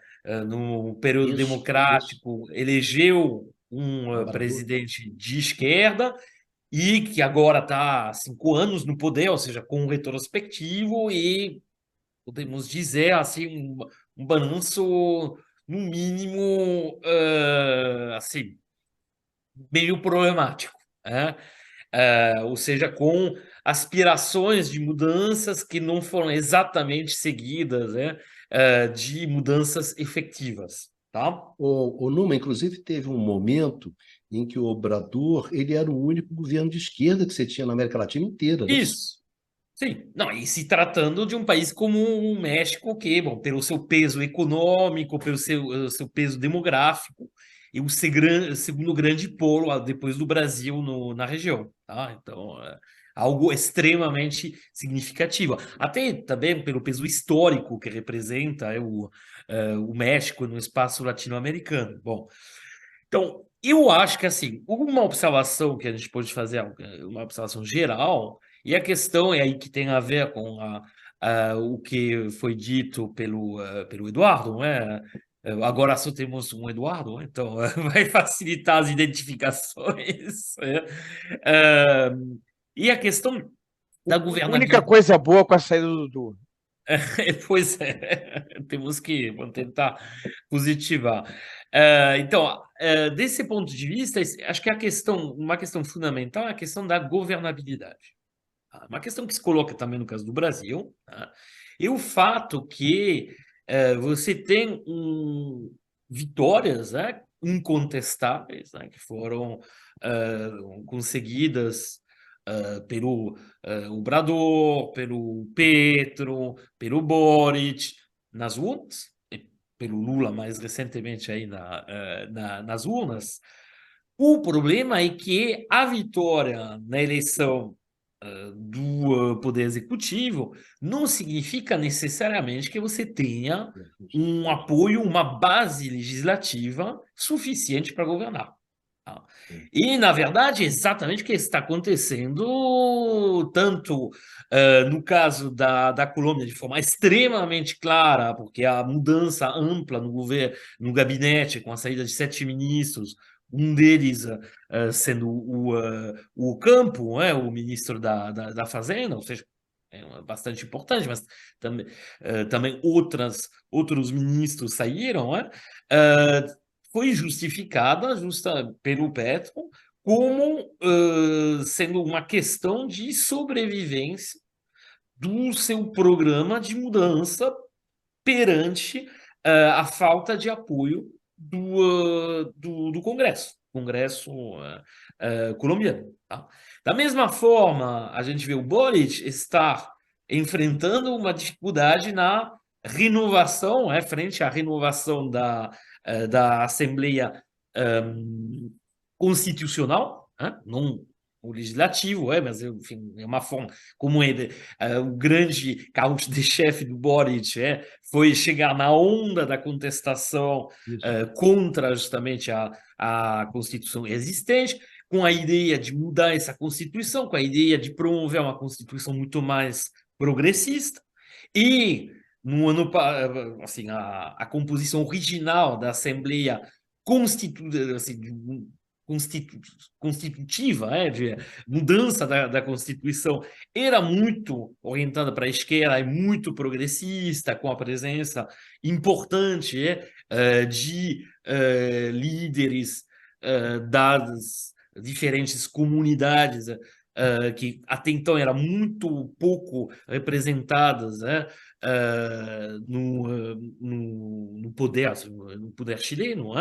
no período Isso. democrático, elegeu um Obrador. presidente de esquerda e que agora está há 5 anos no poder, ou seja, com um retrospectivo e podemos dizer assim um balanço no mínimo assim meio problemático, né? Ou seja, com aspirações de mudanças que não foram exatamente seguidas, né? De mudanças efetivas, tá? O Numa, inclusive, teve um momento em que o Obrador ele era o único governo de esquerda que você tinha na América Latina inteira, né? Isso. Sim, não, e se tratando de um país como o México, que, bom, pelo seu peso econômico, pelo seu peso demográfico, e o segundo grande polo depois do Brasil na região, tá? Então, algo extremamente significativo. Até também pelo peso histórico que representa o México no espaço latino-americano. Bom, então, eu acho que, assim, uma observação que a gente pode fazer, uma observação geral, e a questão é aí que tem a ver com o que foi dito pelo Eduardo, não é? Agora só temos um Eduardo, né? Então vai facilitar as identificações, né? Eh, e a questão da Única governabilidade. coisa boa com a saída do Dudu. Pois é, vamos tentar positivar. Então, desse ponto de vista, acho que uma questão fundamental é a questão da governabilidade. Tá? Uma questão que se coloca também no caso do Brasil, tá? E o fato que você tem vitórias, né, incontestáveis, né, que foram conseguidas pelo Obrador, pelo Petro, pelo Boric nas urnas, e pelo Lula mais recentemente aí nas urnas. O problema é que a vitória na eleição do Poder Executivo não significa necessariamente que você tenha um apoio, uma base legislativa suficiente para governar. Tá? E, na verdade, é exatamente o que está acontecendo, tanto no caso da Colômbia, de forma extremamente clara, porque a mudança ampla no governo, no gabinete, com a saída de 7 ministros, um deles sendo o Campo, o ministro da Fazenda, ou seja, é bastante importante, mas também outros ministros saíram, foi justificada pelo Petro como sendo uma questão de sobrevivência do seu programa de mudança perante a falta de apoio do Congresso colombiano. Tá? Da mesma forma, a gente vê o Boric estar enfrentando uma dificuldade na renovação, frente à renovação da Assembleia Constitucional, não o legislativo, mas enfim, é uma forma como o grande carro de chefe do Boric foi chegar na onda da contestação contra justamente a Constituição existente, com a ideia de mudar essa Constituição, com a ideia de promover uma Constituição muito mais progressista, e no ano assim a composição original da Assembleia assim, constitutiva, de mudança da Constituição, era muito orientada para a esquerda e muito progressista, com a presença importante de líderes das diferentes comunidades que até então eram muito pouco representadas no poder chileno.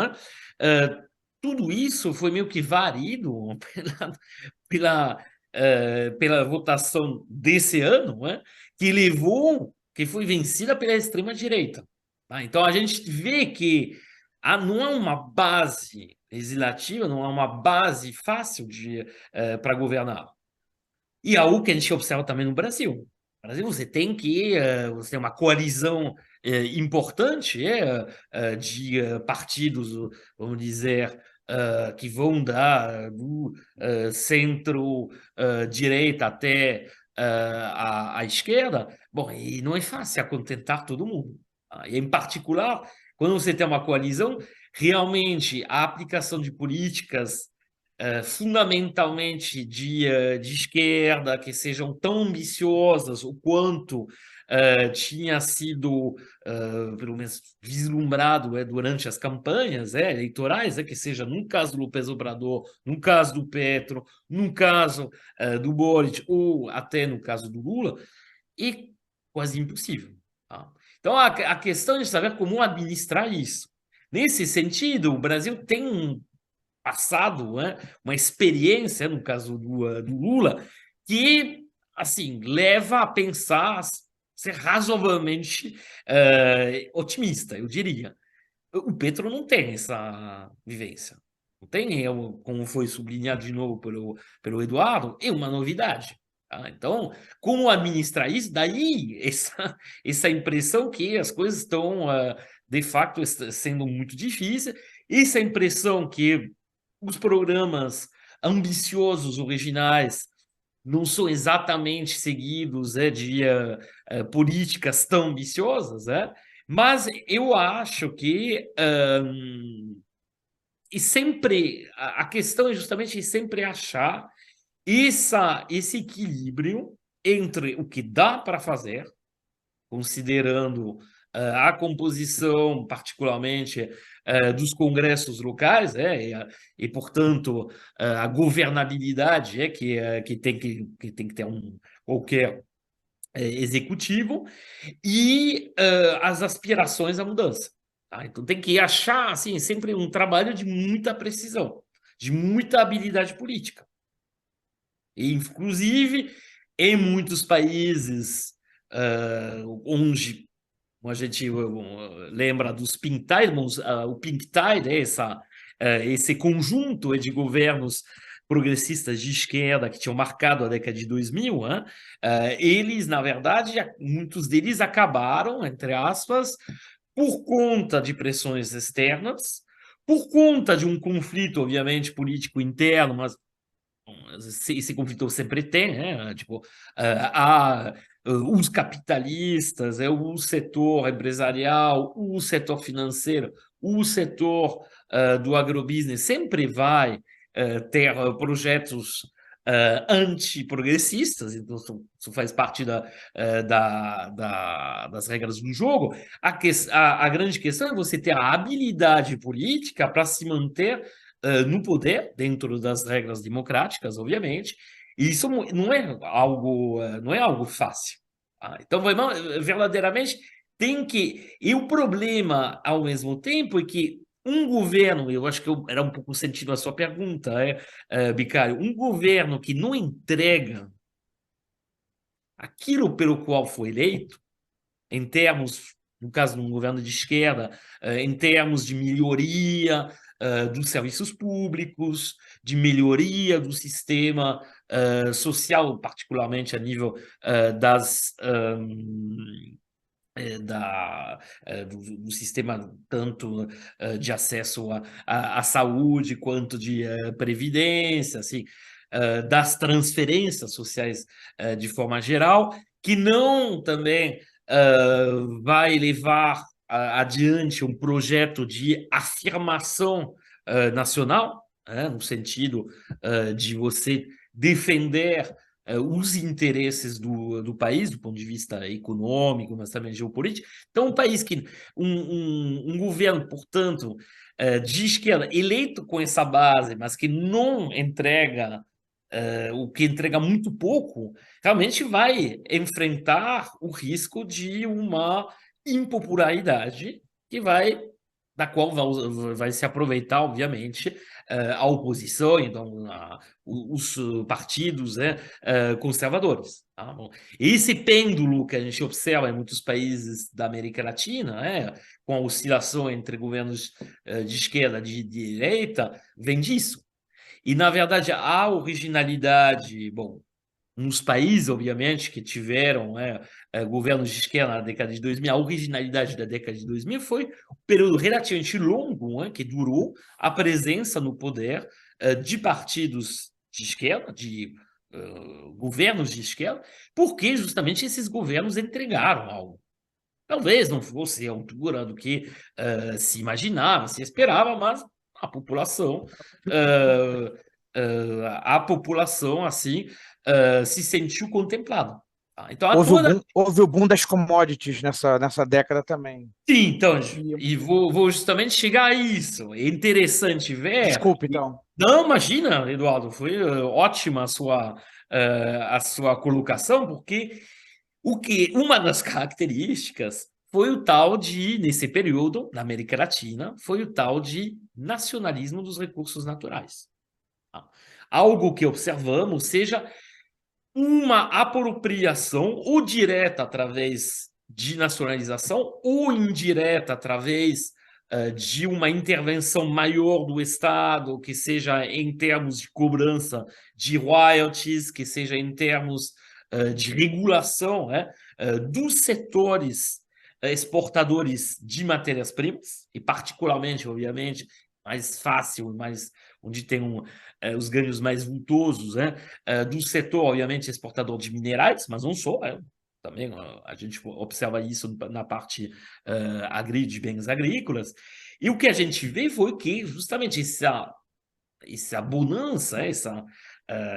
Tudo isso foi meio que varido pela votação desse ano, que foi vencida pela extrema-direita. Então, a gente vê que não há uma base legislativa, não há uma base fácil para governar. E é algo que a gente observa também no Brasil. No Brasil, você tem uma coalizão importante de partidos, vamos dizer, que vão do centro-direita até a esquerda. Bom, e não é fácil acontentar todo mundo. E, em particular, quando você tem uma coalizão, realmente a aplicação de políticas fundamentalmente de esquerda, que sejam tão ambiciosas o quanto tinha sido, pelo menos, vislumbrado durante as campanhas eleitorais, que seja no caso do López Obrador, no caso do Petro, no caso do Boric, ou até no caso do Lula, é quase impossível. Tá? Então, a questão é de saber como administrar isso. Nesse sentido, o Brasil tem um passado, uma experiência, no caso do Lula, que assim leva a pensar, ser razoavelmente otimista, eu diria. O Petro não tem essa vivência. Não tem, como foi sublinhado de novo pelo Eduardo, é uma novidade. Tá? Então, como administrar isso? Daí essa impressão que as coisas estão, de fato, sendo muito difíceis, essa impressão que os programas ambiciosos originais não são exatamente seguidos de políticas tão ambiciosas, mas eu acho que e sempre a questão é justamente sempre achar esse equilíbrio entre o que dá para fazer, considerando a composição, particularmente, dos congressos locais, e, portanto, a governabilidade que tem que ter qualquer executivo, e as aspirações à mudança. Tá? Então, tem que achar assim, sempre um trabalho de muita precisão, de muita habilidade política. E, inclusive, em muitos países onde a gente lembra dos Pink Tide, o Pink Tide é esse conjunto de governos progressistas de esquerda que tinham marcado a década de 2000, eles, na verdade, muitos deles acabaram, entre aspas, por conta de pressões externas, por conta de um conflito, obviamente, político interno, mas esse conflito sempre tem, tipo, os capitalistas, o setor empresarial, o setor financeiro, o setor do agrobusiness sempre vai ter projetos antiprogressistas, então isso faz parte das regras do jogo. A grande questão é você ter a habilidade política para se manter no poder, dentro das regras democráticas, obviamente, e isso não é algo fácil. Tá? Então, verdadeiramente, tem que... E o problema, ao mesmo tempo, é que um governo, eu acho que era um pouco o sentido da sua pergunta, Bicário, um governo que não entrega aquilo pelo qual foi eleito, em termos, no caso de um governo de esquerda, em termos de melhoria dos serviços públicos, de melhoria do sistema social, particularmente a nível do sistema tanto de acesso à saúde quanto de previdência, assim, das transferências sociais de forma geral, que não também vai levar adiante um projeto de afirmação nacional, no sentido de você defender os interesses do país, do ponto de vista econômico, mas também geopolítico. Então, um país que, um governo, portanto, de esquerda, eleito com essa base, mas que não entrega, o que entrega muito pouco, realmente vai enfrentar o risco de uma impopularidade da qual vai se aproveitar, obviamente, a oposição, então os partidos, né, conservadores. Tá? Bom, esse pêndulo que a gente observa em muitos países da América Latina, né, com a oscilação entre governos de esquerda e de direita, vem disso. E, na verdade, a originalidade, bom, nos países, obviamente, que tiveram governos de esquerda na década de 2000, a originalidade da década de 2000 foi um período relativamente longo, que durou a presença no poder de partidos de esquerda, de governos de esquerda, porque justamente esses governos entregaram algo. Talvez não fosse a altura do que se imaginava, se esperava, mas a população, assim, se sentiu contemplada. Tá? Então, Houve o boom das commodities nessa década também. sim, então, E, e vou justamente chegar a isso. É interessante ver. desculpe, então. Não, imagina, Eduardo, foi ótima a sua colocação, porque uma das características foi o tal de, nesse período, na América Latina, foi o tal de nacionalismo dos recursos naturais. Tá? Algo que observamos seja uma apropriação, ou direta através de nacionalização, ou indireta através de uma intervenção maior do Estado, que seja em termos de cobrança de royalties, que seja em termos de regulação dos setores exportadores de matérias-primas, e particularmente, obviamente, mais fácil, onde tem os ganhos mais vultosos, do setor, obviamente, exportador de minerais, mas não só, também a gente observa isso na parte de bens agrícolas, e o que a gente vê foi que justamente essa bonança, essa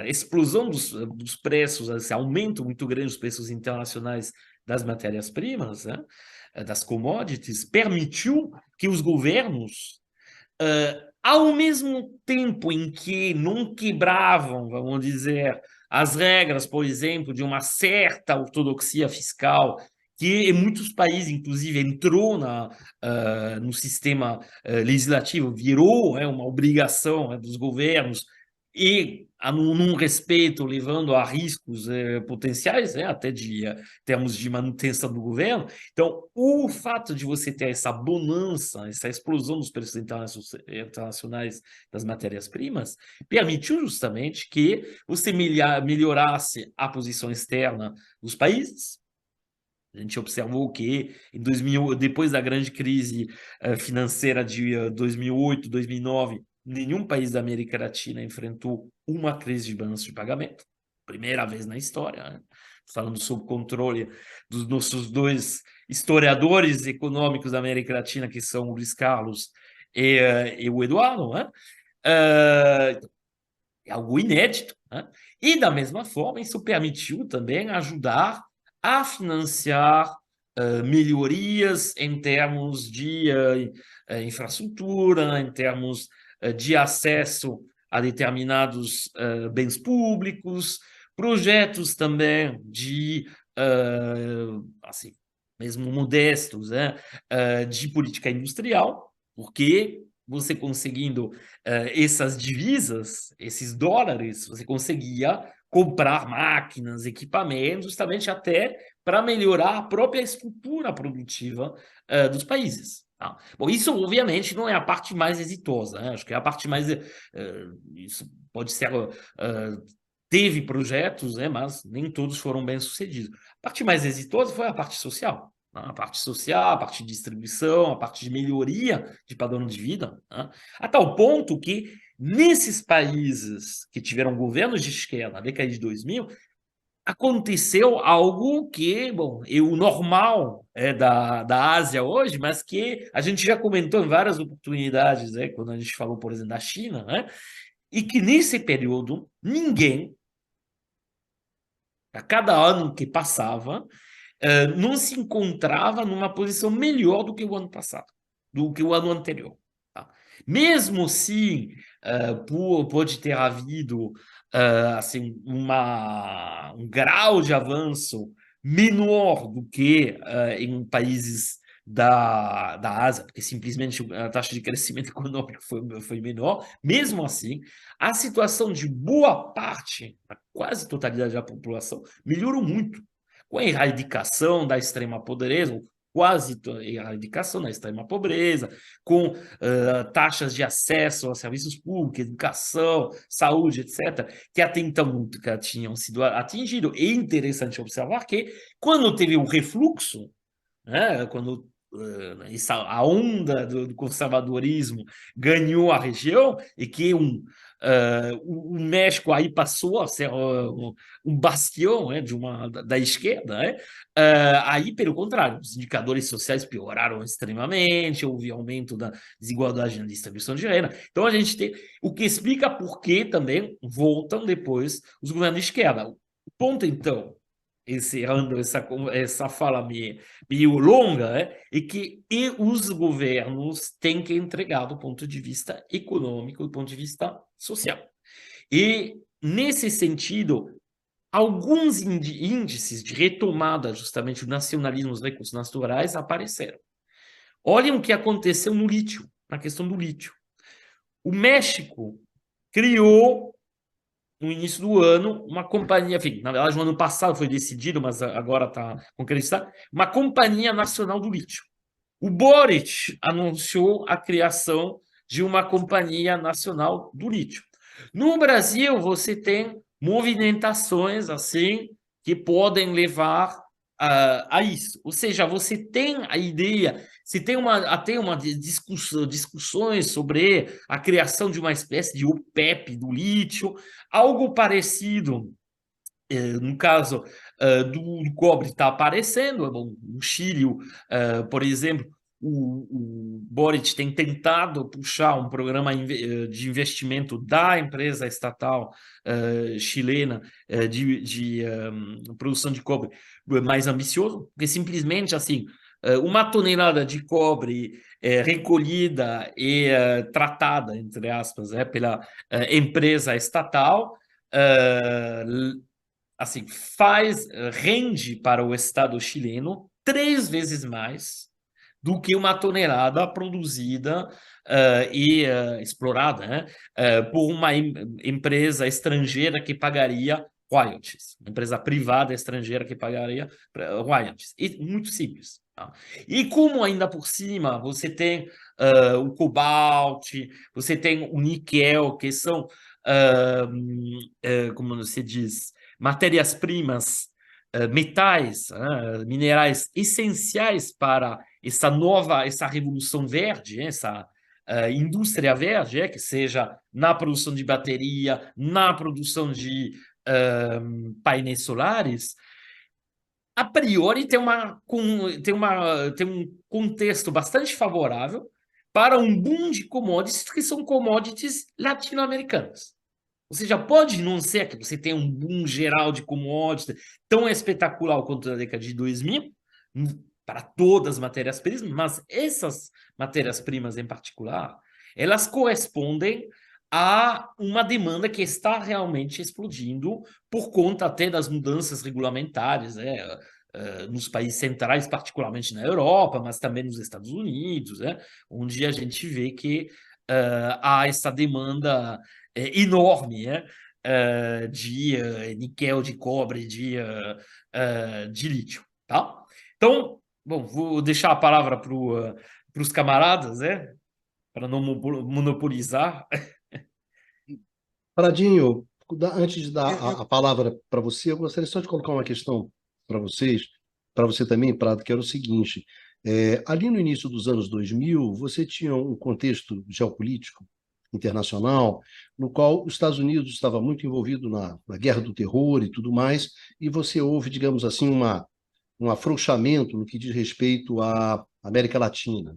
explosão dos preços, esse aumento muito grande dos preços internacionais das matérias-primas, das commodities, permitiu que os governos ao mesmo tempo em que não quebravam, vamos dizer, as regras, por exemplo, de uma certa ortodoxia fiscal, que em muitos países, inclusive, entrou no sistema legislativo, virou uma obrigação dos governos, e num respeito, levando a riscos potenciais, até de termos de manutenção do governo. Então, o fato de você ter essa bonança, essa explosão dos preços internacionais das matérias-primas, permitiu justamente que você melhorasse a posição externa dos países. A gente observou que em 2000, depois da grande crise financeira de 2008, 2009, nenhum país da América Latina enfrentou uma crise de balanço de pagamento. Primeira vez na história, falando sob controle dos nossos dois historiadores econômicos da América Latina, que são o Luiz Carlos e o Eduardo. É algo inédito. E, da mesma forma, isso permitiu também ajudar a financiar melhorias em termos de infraestrutura, em termos de acesso a determinados bens públicos, projetos também de, assim, mesmo modestos, de política industrial, porque você conseguindo essas divisas, esses dólares, você conseguia comprar máquinas, equipamentos, justamente até para melhorar a própria estrutura produtiva dos países. Tá? Bom, isso obviamente não é a parte mais exitosa, acho que é a parte mais... isso pode ser... teve projetos, mas nem todos foram bem sucedidos. A parte mais exitosa foi a parte social. A parte social, a parte de distribuição, a parte de melhoria de padrão de vida, a tal ponto que, nesses países que tiveram governos de esquerda na década de 2000, aconteceu algo que, bom, é o normal da Ásia hoje, mas que a gente já comentou em várias oportunidades, quando a gente falou, por exemplo, da China, e que nesse período ninguém, a cada ano que passava, não se encontrava numa posição melhor do que o ano passado, do que o ano anterior. Tá? Mesmo se pode ter havido assim, um grau de avanço menor do que em países da Ásia, porque simplesmente a taxa de crescimento econômico foi menor, mesmo assim, a situação de boa parte, a quase totalidade da população, melhorou muito com a erradicação da extrema pobreza, quase a erradicação da extrema pobreza, com taxas de acesso a serviços públicos, educação, saúde, etc., que até então nunca tinham sido atingidos. É interessante observar que, quando teve o refluxo, quando a onda do conservadorismo ganhou a região e que o México aí passou a ser um bastião da esquerda, aí, pelo contrário, os indicadores sociais pioraram extremamente, houve aumento da desigualdade na distribuição de renda. Então, a gente tem o que explica por que também voltam depois os governos de esquerda. O ponto, então, encerrando essa fala meio longa, é que os governos têm que entregar do ponto de vista econômico, do ponto de vista social. E, nesse sentido, alguns índices de retomada justamente do nacionalismo dos recursos naturais apareceram. Olhem o que aconteceu no lítio, na questão do lítio. O México criou, no início do ano, uma companhia, enfim, na verdade, no ano passado foi decidido, mas agora está concretizado, uma companhia nacional do lítio. O Boric anunciou a criação de uma companhia nacional do lítio. No Brasil, você tem movimentações assim que podem levar a isso. Ou seja, você tem a ideia, se tem até uma discussões sobre a criação de uma espécie de OPEP do lítio, algo parecido. No caso do cobre está aparecendo, bom, no Chile, por exemplo, o Boric tem tentado puxar um programa de investimento da empresa estatal chilena de produção de cobre mais ambicioso, porque simplesmente assim, uma tonelada de cobre recolhida e tratada, entre aspas, pela empresa estatal, assim, rende para o Estado chileno 3 vezes mais do que uma tonelada produzida e explorada, né, por uma empresa estrangeira que pagaria royalties, uma empresa privada estrangeira que pagaria royalties. E muito simples. Tá? E como ainda por cima você tem o cobalto, você tem o níquel, que são, como se diz, matérias-primas, metais, minerais essenciais para essa revolução verde, essa indústria verde, que seja na produção de bateria, na produção de painéis solares, a priori tem um contexto bastante favorável para um boom de commodities que são commodities latino-americanas. Ou seja, pode não ser que você tenha um boom geral de commodities tão espetacular quanto na década de 2000, para todas as matérias-primas, mas essas matérias-primas em particular, elas correspondem a uma demanda que está realmente explodindo por conta até das mudanças regulamentares, nos países centrais, particularmente na Europa, mas também nos Estados Unidos, onde a gente vê que há essa demanda enorme de níquel, de cobre, de lítio. Tá? Então, bom, vou deixar a palavra para os camaradas, para não monopolizar. Pradinho, antes de dar a palavra para você, eu gostaria só de colocar uma questão para vocês, para você também, Prado, que era o seguinte: ali no início dos anos 2000, você tinha um contexto geopolítico internacional, no qual os Estados Unidos estava muito envolvido na guerra do terror e tudo mais, e você houve, digamos assim, um afrouxamento no que diz respeito à América Latina,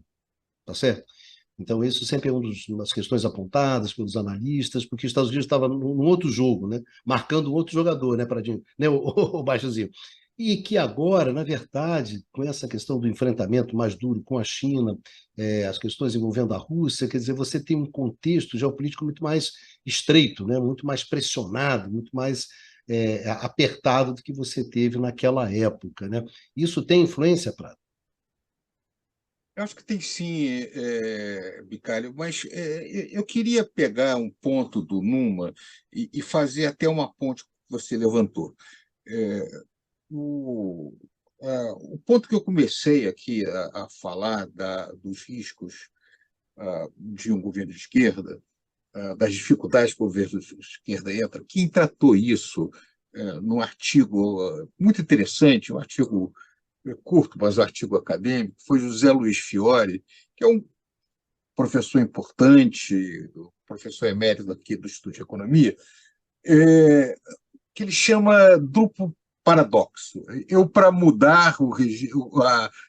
tá certo? Então, isso sempre é uma das questões apontadas pelos analistas, porque os Estados Unidos estava num outro jogo, né? Marcando um outro jogador, né, Pradinho? Né, o Baixozinho? E que agora, na verdade, com essa questão do enfrentamento mais duro com a China, as questões envolvendo a Rússia, quer dizer, você tem um contexto geopolítico muito mais estreito, né? Muito mais pressionado, muito mais apertado do que você teve naquela época, né? Isso tem influência, Prado? Eu acho que tem sim, Bicalho, mas eu queria pegar um ponto do Numa e fazer até uma ponte que você levantou. É, o, o ponto que eu comecei aqui a falar dos riscos de um governo de esquerda, das dificuldades que o governo de esquerda entra, quem tratou isso num artigo muito interessante, um artigo curto, mas um artigo acadêmico, foi José Luiz Fiore, que é um professor importante, professor emérito aqui do Instituto de Economia, que ele chama duplo paradoxo. Eu, para mudar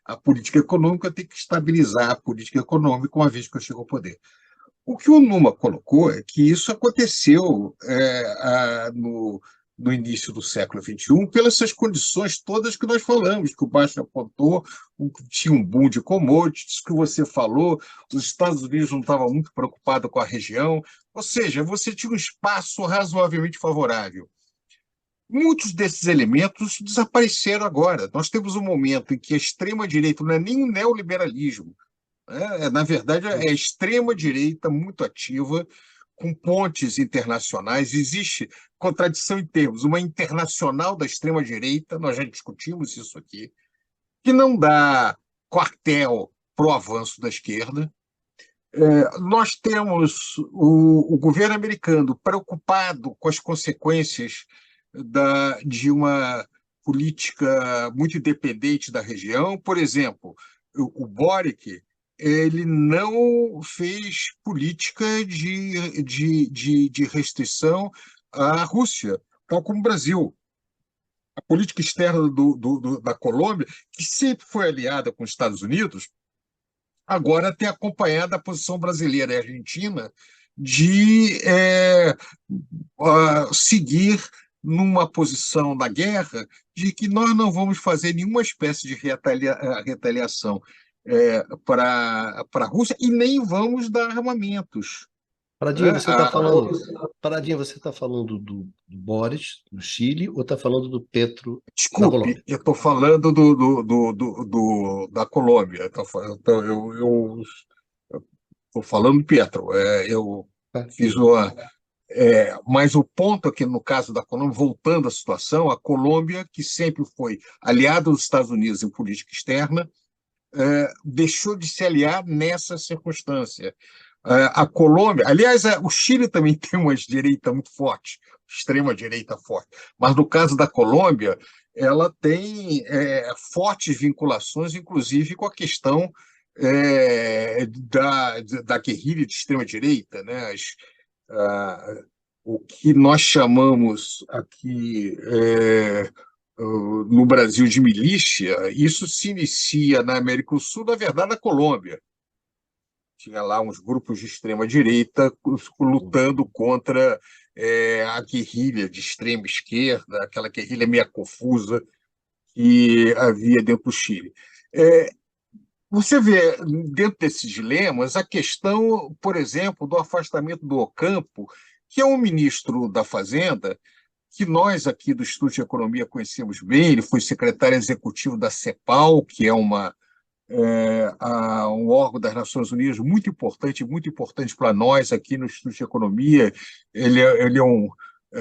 a política econômica, tenho que estabilizar a política econômica uma vez que eu chego ao poder. O que o Numa colocou é que isso aconteceu no início do século XXI pelas essas condições todas que nós falamos, que o Baixo apontou, tinha um boom de commodities, que você falou, os Estados Unidos não estavam muito preocupados com a região, ou seja, você tinha um espaço razoavelmente favorável. Muitos desses elementos desapareceram agora. Nós temos um momento em que a extrema-direita não é nem um neoliberalismo, na verdade, é a extrema-direita muito ativa, com pontes internacionais. Existe contradição em termos. Uma internacional da extrema-direita, nós já discutimos isso aqui, que não dá quartel para o avanço da esquerda. Nós temos o governo americano preocupado com as consequências de uma política muito independente da região. Por exemplo, o Boric ele não fez política de restrição à Rússia, tal como o Brasil. A política externa da Colômbia, que sempre foi aliada com os Estados Unidos, agora tem acompanhado a posição brasileira e argentina de seguir numa posição da guerra de que nós não vamos fazer nenhuma espécie de retaliação para a Rússia e nem vamos dar armamentos. Pradinho, Né? você está falando, Pradinho, você está falando do Boris, do Chile, ou está falando do Petro, da Desculpe, Colômbia? eu estou falando da Colômbia. Eu estou falando do Petro. Eu Tá? fiz uma. Mas o ponto aqui, no caso da Colômbia, voltando à situação, a Colômbia, que sempre foi aliada dos Estados Unidos em política externa, deixou de se aliar nessa circunstância. A Colômbia, aliás, o Chile também tem uma direita muito forte, extrema-direita forte, mas no caso da Colômbia, ela tem fortes vinculações, inclusive com a questão da guerrilha de extrema-direita, né? O que nós chamamos aqui no Brasil de milícia, isso se inicia na América do Sul, na verdade, na Colômbia. Tinha lá uns grupos de extrema-direita lutando contra a guerrilha de extrema-esquerda, aquela guerrilha meio confusa que havia dentro do Chile. Você vê, dentro desses dilemas, a questão, por exemplo, do afastamento do Ocampo, que é um ministro da Fazenda, que nós aqui do Instituto de Economia conhecemos bem. Ele foi secretário executivo da CEPAL, que é um órgão das Nações Unidas muito importante para nós aqui no Instituto de Economia. Ele é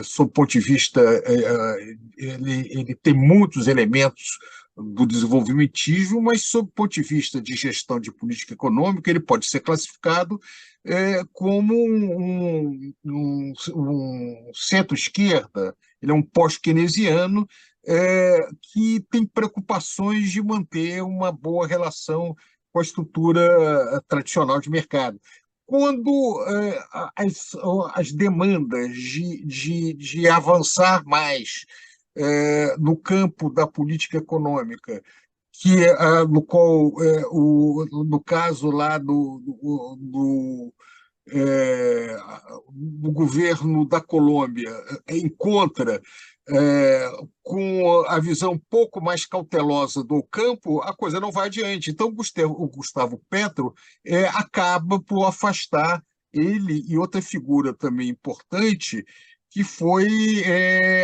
sob o ponto de vista, ele tem muitos elementos do desenvolvimentismo, mas sob o ponto de vista de gestão de política econômica, ele pode ser classificado como um centro-esquerda. Ele é um pós-keynesiano que tem preocupações de manter uma boa relação com a estrutura tradicional de mercado. quando as demandas de avançar mais no campo da política econômica, no qual, no caso lá é, do governo da Colômbia encontra com a visão um pouco mais cautelosa do campo, a coisa não vai adiante. Então, o Gustavo Petro acaba por afastar ele e outra figura também importante, que foi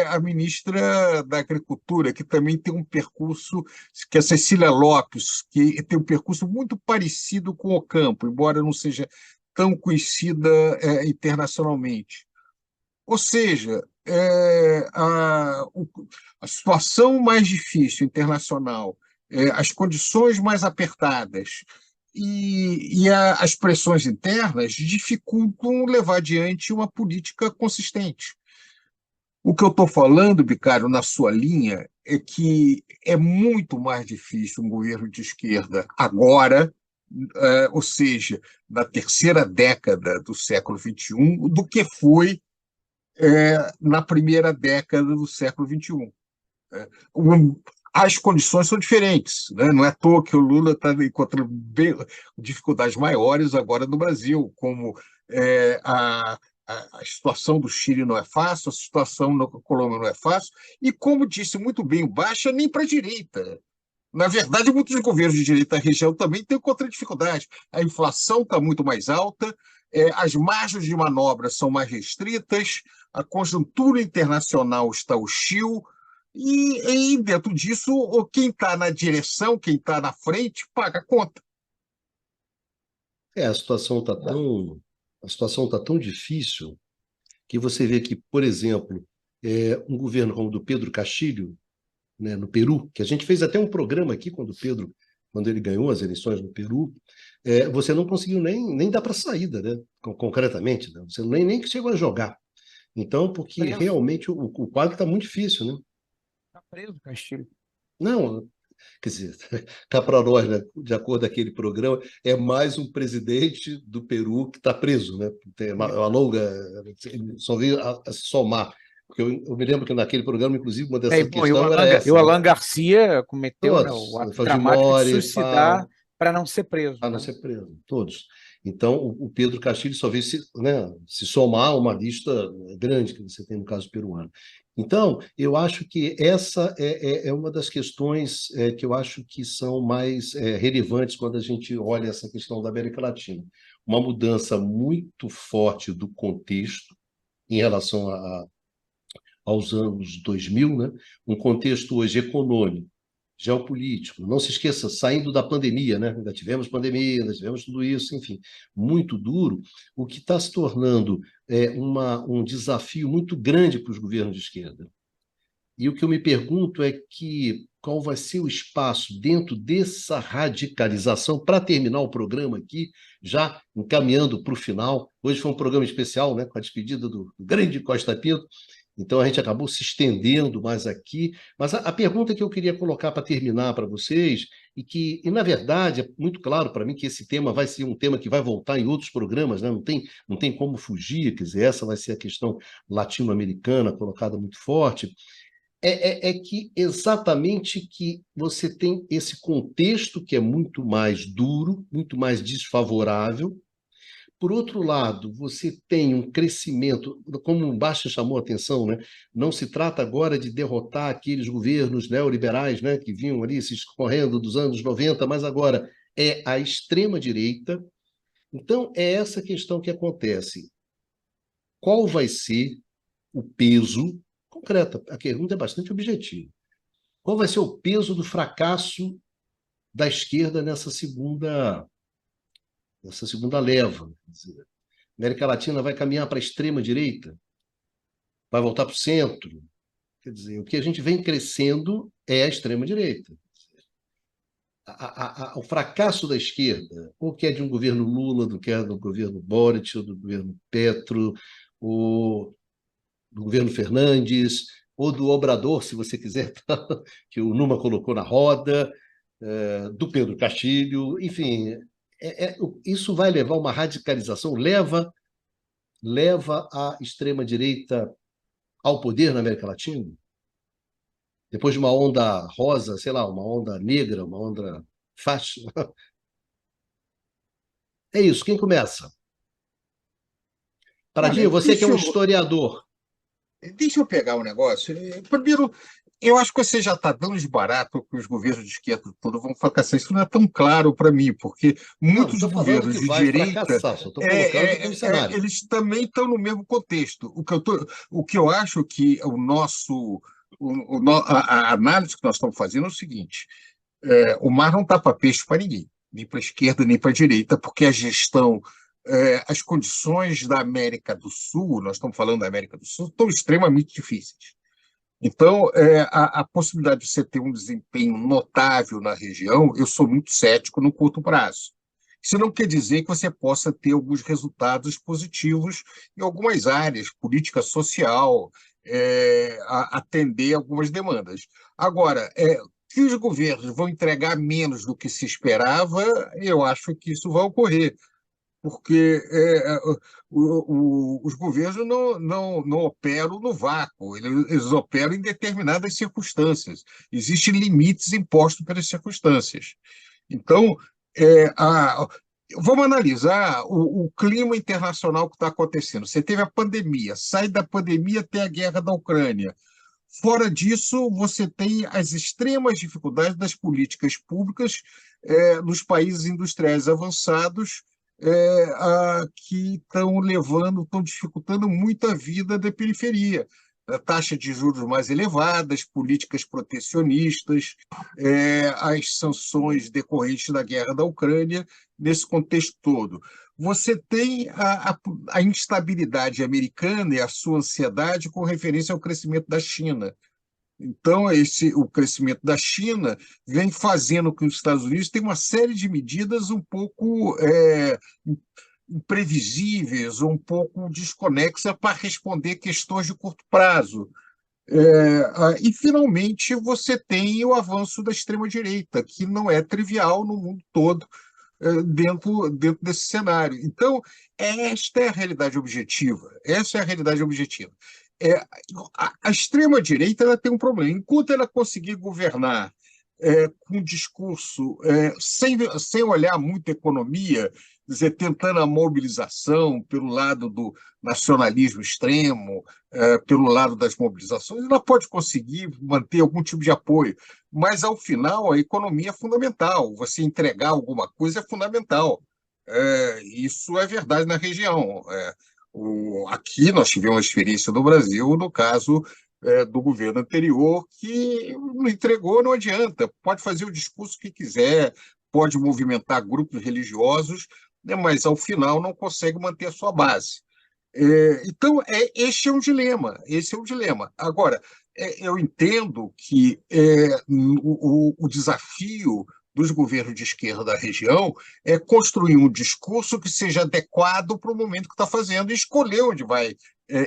a ministra da Agricultura, que também tem um percurso, que é a Cecília Lopes, que tem um percurso muito parecido com o campo, embora não seja tão conhecida internacionalmente. Ou seja, a situação mais difícil internacional, as condições mais apertadas e as pressões internas dificultam levar adiante uma política consistente. O que eu estou falando, Bicário, na sua linha, é que é muito mais difícil um governo de esquerda agora, ou seja, na terceira década do século XXI, do que foi na primeira década do século XXI. As condições são diferentes, né? Não é à toa que o Lula está encontrando dificuldades maiores agora no Brasil, como a situação do Chile não é fácil, a situação na Colômbia não é fácil, e como disse muito bem o Baixa, nem para a direita. Na verdade, muitos governos de direita da região também têm contra dificuldade. A inflação está muito mais alta, as margens de manobra são mais restritas, a conjuntura internacional está hostil, e dentro disso, quem está na direção, quem está na frente, paga a conta. A situação tá tão difícil que você vê que, por exemplo, um governo como o do Pedro Castilho, né, no Peru, que a gente fez até um programa aqui quando ele ganhou as eleições no Peru, você não conseguiu nem dar para saída, né, concretamente, né? Você nem chegou a jogar. Então, porque realmente o quadro está muito difícil, né? Está preso, Castilho. Não, quer dizer, cá para nós, né, de acordo com aquele programa, é mais um presidente do Peru que está preso, né? Tem uma longa, só veio a se somar. Porque eu me lembro que naquele programa, inclusive, uma dessas questões era essa. E o Alan Garcia cometeu, né, Todos, o ato dramático de Fujimori, suicidar para não ser preso. para não ser preso, todos. Então, o Pedro Castilho só veio se somar a uma lista grande que você tem no caso peruano. Então, eu acho que essa é uma das questões que eu acho que são mais relevantes quando a gente olha essa questão da América Latina. Uma mudança muito forte do contexto em relação aos anos 2000, né? Um contexto hoje econômico, geopolítico. Não se esqueça, saindo da pandemia, né? Ainda tivemos pandemia, ainda tivemos tudo isso, enfim, muito duro, o que está se tornando um desafio muito grande para os governos de esquerda. E o que eu me pergunto é qual vai ser o espaço dentro dessa radicalização, para terminar o programa aqui, já encaminhando para o final. Hoje foi um programa especial, né, com a despedida do grande Costa Pinto, então a gente acabou se estendendo mais aqui, mas a pergunta que eu queria colocar para terminar para vocês, e na verdade é muito claro para mim que esse tema vai ser um tema que vai voltar em outros programas, né? Não tem como fugir, quer dizer, essa vai ser a questão latino-americana colocada muito forte, que exatamente que você tem esse contexto que é muito mais duro, muito mais desfavorável. Por outro lado, você tem um crescimento, como o Baixa chamou a atenção, né? Não se trata agora de derrotar aqueles governos neoliberais, né, que vinham ali se escorrendo dos anos 90, mas agora é a extrema-direita. Então, é essa questão que acontece. Qual vai ser o peso concreto? A pergunta é bastante objetiva. Qual vai ser o peso do fracasso da esquerda nessa segunda leva? Quer dizer, a América Latina vai caminhar para a extrema-direita? Vai voltar para o centro? Quer dizer, o que a gente vem crescendo é a extrema-direita. O fracasso da esquerda, ou que é de um governo Lula, do que é do governo Boric, ou do governo Petro, ou do governo Fernandes, ou do Obrador, se você quiser, que o Numa colocou na roda, do Pedro Castilho, enfim, isso vai levar a uma radicalização, leva a extrema-direita ao poder na América Latina? Depois de uma onda rosa, sei lá, uma onda negra, uma onda faixa. É isso, quem começa? Olha, Pradinho, você que é um historiador. deixa eu pegar um negócio. Primeiro, eu acho que você já está dando de barato que os governos de esquerda todos vão fracassar. Isso não é tão claro para mim, porque Não, não muitos estou falando governos que de vai direita fracassar, só estou colocando como cenário. eles também estão no mesmo contexto. O que eu acho que a análise que nós estamos fazendo é o seguinte: o mar não está para peixe para ninguém, nem para a esquerda, nem para a direita, porque a gestão, as condições da América do Sul, nós estamos falando da América do Sul, estão extremamente difíceis. Então, a possibilidade de você ter um desempenho notável na região, eu sou muito cético no curto prazo. Isso não quer dizer que você possa ter alguns resultados positivos em algumas áreas, política social, atender algumas demandas. Agora, que os governos vão entregar menos do que se esperava, eu acho que isso vai ocorrer, porque os governos não operam no vácuo, eles operam em determinadas circunstâncias. Existem limites impostos pelas circunstâncias. Então, é, a- vamos analisar o clima internacional que está acontecendo. Você teve a pandemia, sai da pandemia até a guerra da Ucrânia. Fora disso, você tem as extremas dificuldades das políticas públicas nos países industriais avançados, que estão dificultando muito a vida da periferia. A taxa de juros mais elevadas, políticas protecionistas, as sanções decorrentes da guerra da Ucrânia, nesse contexto todo. Você tem a instabilidade americana e a sua ansiedade com referência ao crescimento da China. Então, o crescimento da China vem fazendo com que os Estados Unidos tenham uma série de medidas um pouco imprevisíveis, um pouco desconexas para responder questões de curto prazo. E, finalmente, você tem o avanço da extrema-direita, que não é trivial no mundo todo, dentro desse cenário. Então, esta é a realidade objetiva. Essa é a realidade objetiva. É, a extrema-direita ela tem um problema. Enquanto ela conseguir governar com um discurso sem olhar muito a economia, quer dizer, tentando a mobilização pelo lado do nacionalismo extremo, pelo lado das mobilizações, ela pode conseguir manter algum tipo de apoio. Mas, ao final, a economia é fundamental. Você entregar alguma coisa é fundamental. Isso é verdade na região. Aqui nós tivemos uma experiência do Brasil, no caso do governo anterior, que não entregou, não adianta. Pode fazer o discurso que quiser, pode movimentar grupos religiosos, né, mas, ao final, não consegue manter a sua base. Então, este é um dilema. Esse é um dilema. Agora, eu entendo que o desafio dos governos de esquerda da região é construir um discurso que seja adequado para o momento que está fazendo e escolher onde vai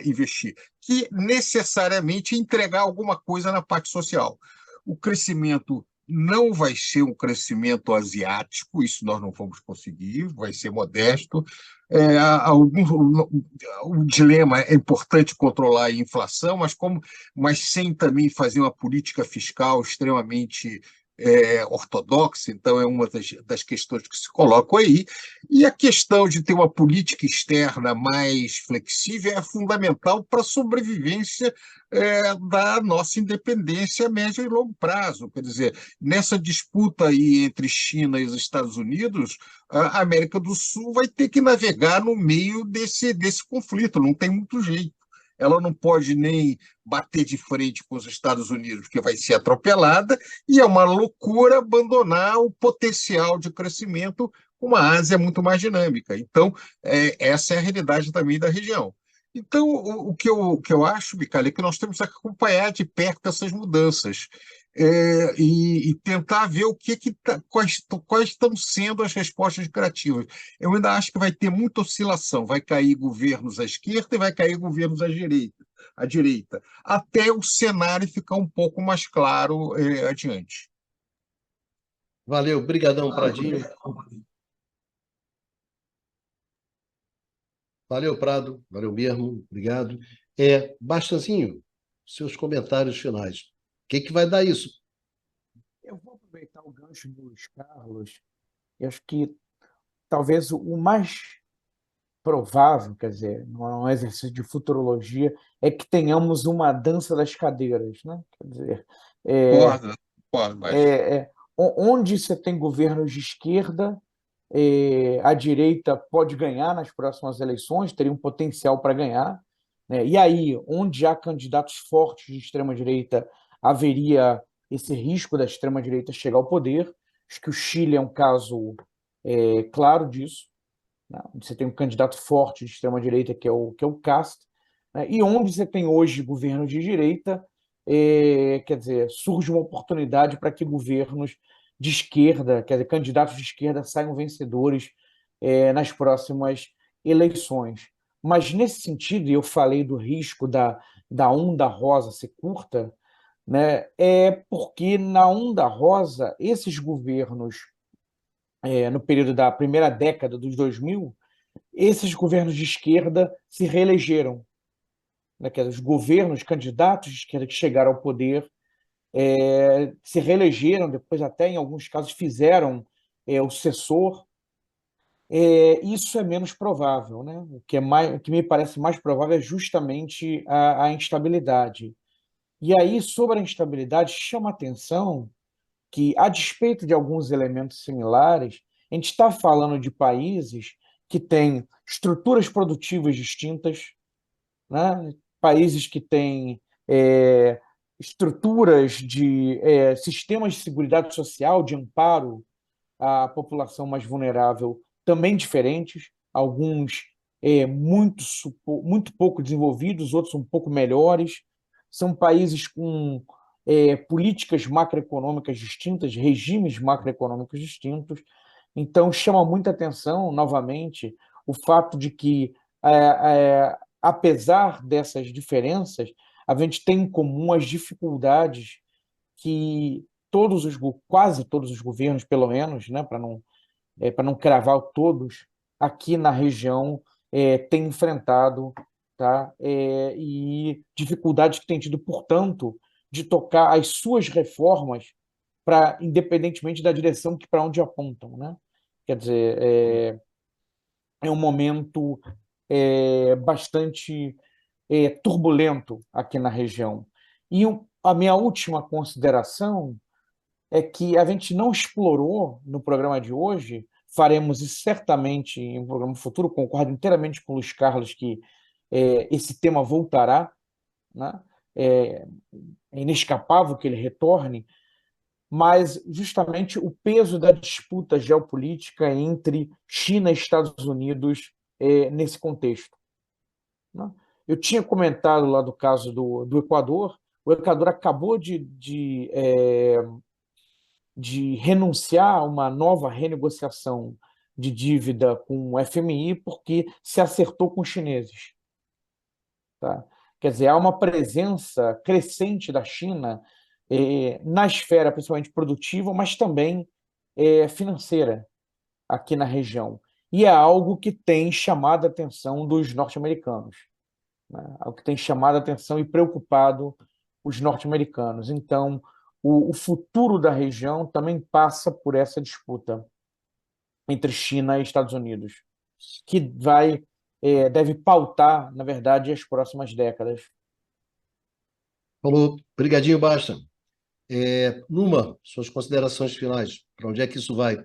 investir, que necessariamente entregar alguma coisa na parte social. O crescimento não vai ser um crescimento asiático, isso nós não vamos conseguir, vai ser modesto. O dilema é importante controlar a inflação, mas sem também fazer uma política fiscal extremamente ortodoxa, então é uma das questões que se colocam aí. E a questão de ter uma política externa mais flexível é fundamental para a sobrevivência da nossa independência a médio e longo prazo. Quer dizer, nessa disputa aí entre China e os Estados Unidos, a América do Sul vai ter que navegar no meio desse conflito, não tem muito jeito. Ela não pode nem bater de frente com os Estados Unidos, porque vai ser atropelada, e é uma loucura abandonar o potencial de crescimento com uma Ásia muito mais dinâmica. Então, essa é a realidade também da região. Então, o que eu acho, Micali, é que nós temos que acompanhar de perto essas mudanças e tentar ver quais estão sendo as respostas criativas. Eu ainda acho que vai ter muita oscilação, vai cair governos à esquerda e vai cair governos à direita, até o cenário ficar um pouco mais claro adiante. Valeu, brigadão, Pradinho. Valeu, Prado. Valeu mesmo. Obrigado. Bastanzinho, seus comentários finais. O que vai dar isso? Eu vou aproveitar o gancho do Luiz Carlos. Eu acho que talvez o mais provável, quer dizer, não é um exercício de futurologia, é que tenhamos uma dança das cadeiras, né? Quer dizer, é, Concordo, concordo, mas é, é, onde você tem governos de esquerda, a direita pode ganhar nas próximas eleições, teria um potencial para ganhar, né? E aí, onde há candidatos fortes de extrema-direita, haveria esse risco da extrema-direita chegar ao poder. Acho que o Chile é um caso claro disso, né? Onde você tem um candidato forte de extrema-direita, que é o Cast, né? E onde você tem hoje governos de direita, quer dizer, surge uma oportunidade para que governos de esquerda, quer dizer, candidatos de esquerda saiam vencedores nas próximas eleições. Mas, nesse sentido, e eu falei do risco da onda rosa ser curta, né, é porque na onda rosa, esses governos, no período da primeira década dos 2000, esses governos de esquerda se reelegeram, né? Quer dizer, os governos, candidatos de esquerda que chegaram ao poder, se reelegeram, depois até em alguns casos fizeram o sucessor. Isso é menos provável, né? O que me parece mais provável é justamente a instabilidade. E aí, sobre a instabilidade, chama a atenção que, a despeito de alguns elementos similares, a gente está falando de países que têm estruturas produtivas distintas, né? Países que têm estruturas de sistemas de seguridade social, de amparo à população mais vulnerável, também diferentes, alguns muito pouco desenvolvidos, outros um pouco melhores. São países com políticas macroeconômicas distintas, regimes macroeconômicos distintos. Então, chama muita atenção, novamente, o fato de que, apesar dessas diferenças, a gente tem em comum as dificuldades que quase todos os governos, pelo menos, né, para não cravar todos, aqui na região têm enfrentado, tá? E dificuldades que têm tido, portanto, de tocar as suas reformas independentemente da direção para onde apontam, né? Quer dizer, é um momento bastante turbulento aqui na região. E a minha última consideração é que a gente não explorou no programa de hoje, faremos isso certamente em um programa futuro, concordo inteiramente com o Luiz Carlos que esse tema voltará, né? É, é inescapável que ele retorne, mas justamente o peso da disputa geopolítica entre China e Estados Unidos nesse contexto, né? Eu tinha comentado lá do caso do Equador. O Equador acabou de renunciar a uma nova renegociação de dívida com o FMI porque se acertou com os chineses, tá? Quer dizer, há uma presença crescente da China na esfera principalmente produtiva, mas também financeira aqui na região. E é algo que tem chamado a atenção dos norte-americanos, né? Algo que tem chamado a atenção e preocupado os norte-americanos. Então, o futuro da região também passa por essa disputa entre China e Estados Unidos, que deve pautar, na verdade, as próximas décadas. Falou. Brigadinho, Basta. Numa, suas considerações finais. Para onde é que isso vai?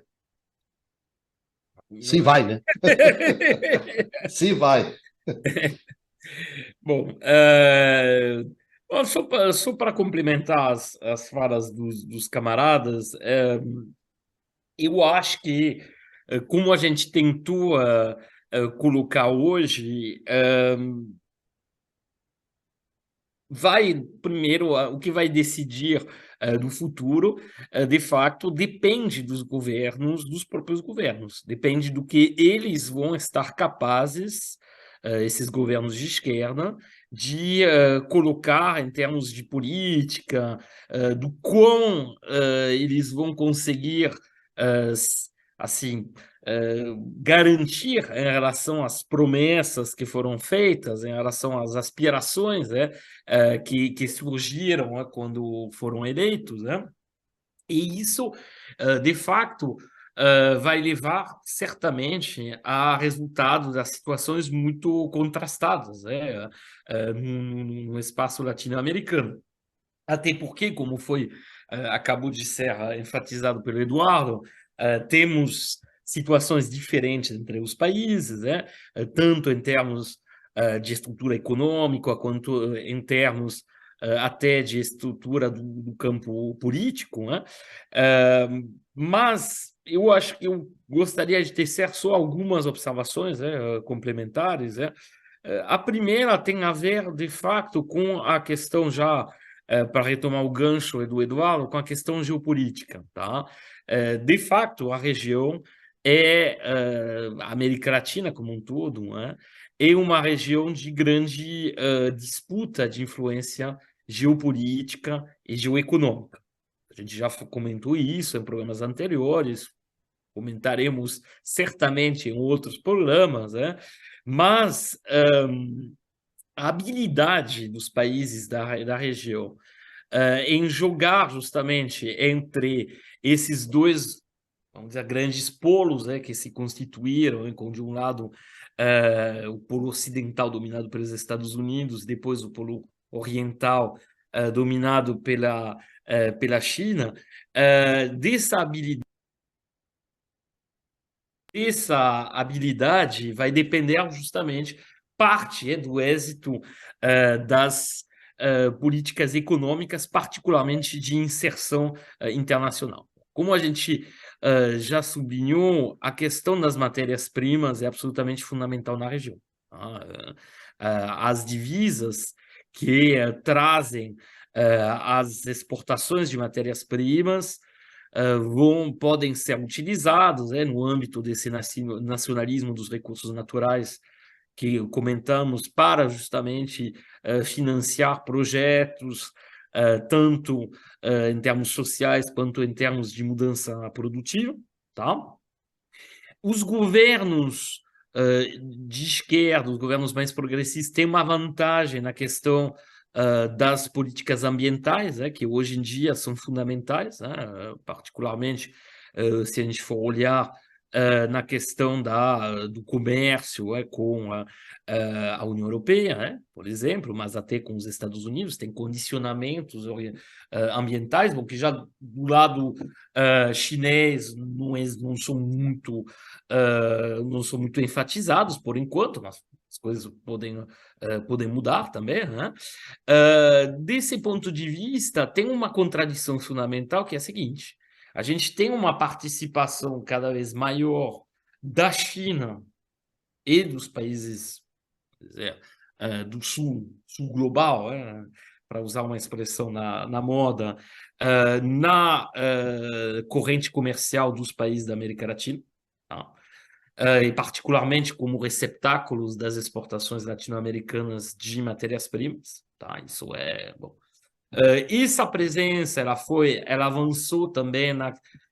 Se vai, né? Se vai. Bom, bom, só para complementar as falas dos camaradas, eu acho que, como a gente tentou colocar hoje, primeiro, o que vai decidir do futuro, de fato, depende dos governos, dos próprios governos, depende do que eles vão estar capazes, esses governos de esquerda, de colocar em termos de política, do quão eles vão conseguir, assim, garantir em relação às promessas que foram feitas, em relação às aspirações, né, que surgiram, né, quando foram eleitos, né? E isso, de fato, vai levar certamente a resultados, a situações muito contrastadas, né, no espaço latino-americano. Até porque, como foi, acabou de ser enfatizado pelo Eduardo, temos situações diferentes entre os países, né? Tanto em termos de estrutura econômica, quanto em termos até de estrutura do campo político, né? Mas eu acho que eu gostaria de tecer só algumas observações, né, complementares, né? A primeira tem a ver, de fato, com a questão já para retomar o gancho do Eduardo, com a questão geopolítica. Tá? De fato, a região a América Latina como um todo, né? É uma região de grande disputa de influência geopolítica e geoeconômica. A gente já comentou isso em programas anteriores, comentaremos certamente em outros programas, né? Mas a habilidade dos países da região em jogar justamente entre esses dois, vamos dizer, grandes polos, né, que se constituíram, né, com de um lado o polo ocidental dominado pelos Estados Unidos, depois o polo oriental dominado pela China, dessa habilidade vai depender justamente parte do êxito das políticas econômicas, particularmente de inserção internacional. Como a gente já sublinhou, a questão das matérias-primas é absolutamente fundamental na região. Tá? As divisas que trazem as exportações de matérias-primas podem ser utilizados no âmbito desse nacionalismo dos recursos naturais que comentamos para justamente financiar projetos, tanto em termos sociais quanto em termos de mudança produtiva. Tá? Os governos de esquerda, os governos mais progressistas, têm uma vantagem na questão das políticas ambientais, que hoje em dia são fundamentais, particularmente se a gente for olhar na questão do comércio com a União Europeia, por exemplo, mas até com os Estados Unidos, tem condicionamentos ambientais, bom, que já do lado chinês não são muito enfatizados por enquanto, mas as coisas podem mudar também, né? Desse ponto de vista, tem uma contradição fundamental que é a seguinte: a gente tem uma participação cada vez maior da China e dos países do sul global, para usar uma expressão na moda, na corrente comercial dos países da América Latina, tá? E particularmente como receptáculos das exportações latino-americanas de matérias-primas, tá? Isso é bom. Essa presença ela avançou também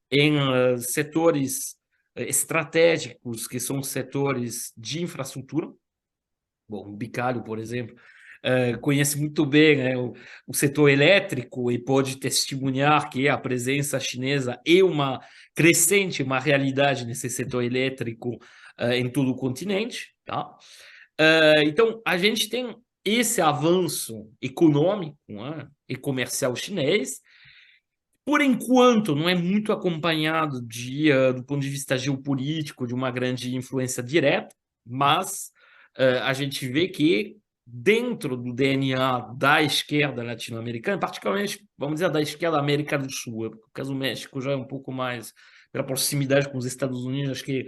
em setores estratégicos, que são setores de infraestrutura. Bom, o Bicalho, por exemplo, conhece muito bem, né, o setor elétrico e pode testemunhar que a presença chinesa é uma crescente, uma realidade nesse setor elétrico em todo o continente. Tá? Então, a gente tem esse avanço econômico, né, e comercial chinês. Por enquanto, não é muito acompanhado do ponto de vista geopolítico, de uma grande influência direta, mas a gente vê que dentro do DNA da esquerda latino-americana, particularmente, vamos dizer, da esquerda da América do Sul, o caso do México já é um pouco mais pela proximidade com os Estados Unidos, acho que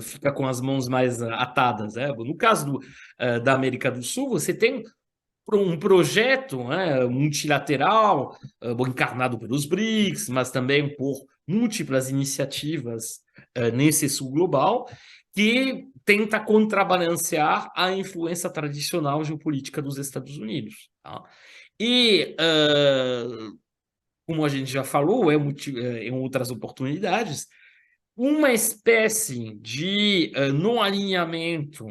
fica com as mãos mais atadas. No caso da América do Sul, você tem um projeto multilateral, encarnado pelos BRICS, mas também por múltiplas iniciativas nesse sul global, que tenta contrabalancear a influência tradicional geopolítica dos Estados Unidos. Tá? E, como a gente já falou em outras oportunidades, uma espécie de não alinhamento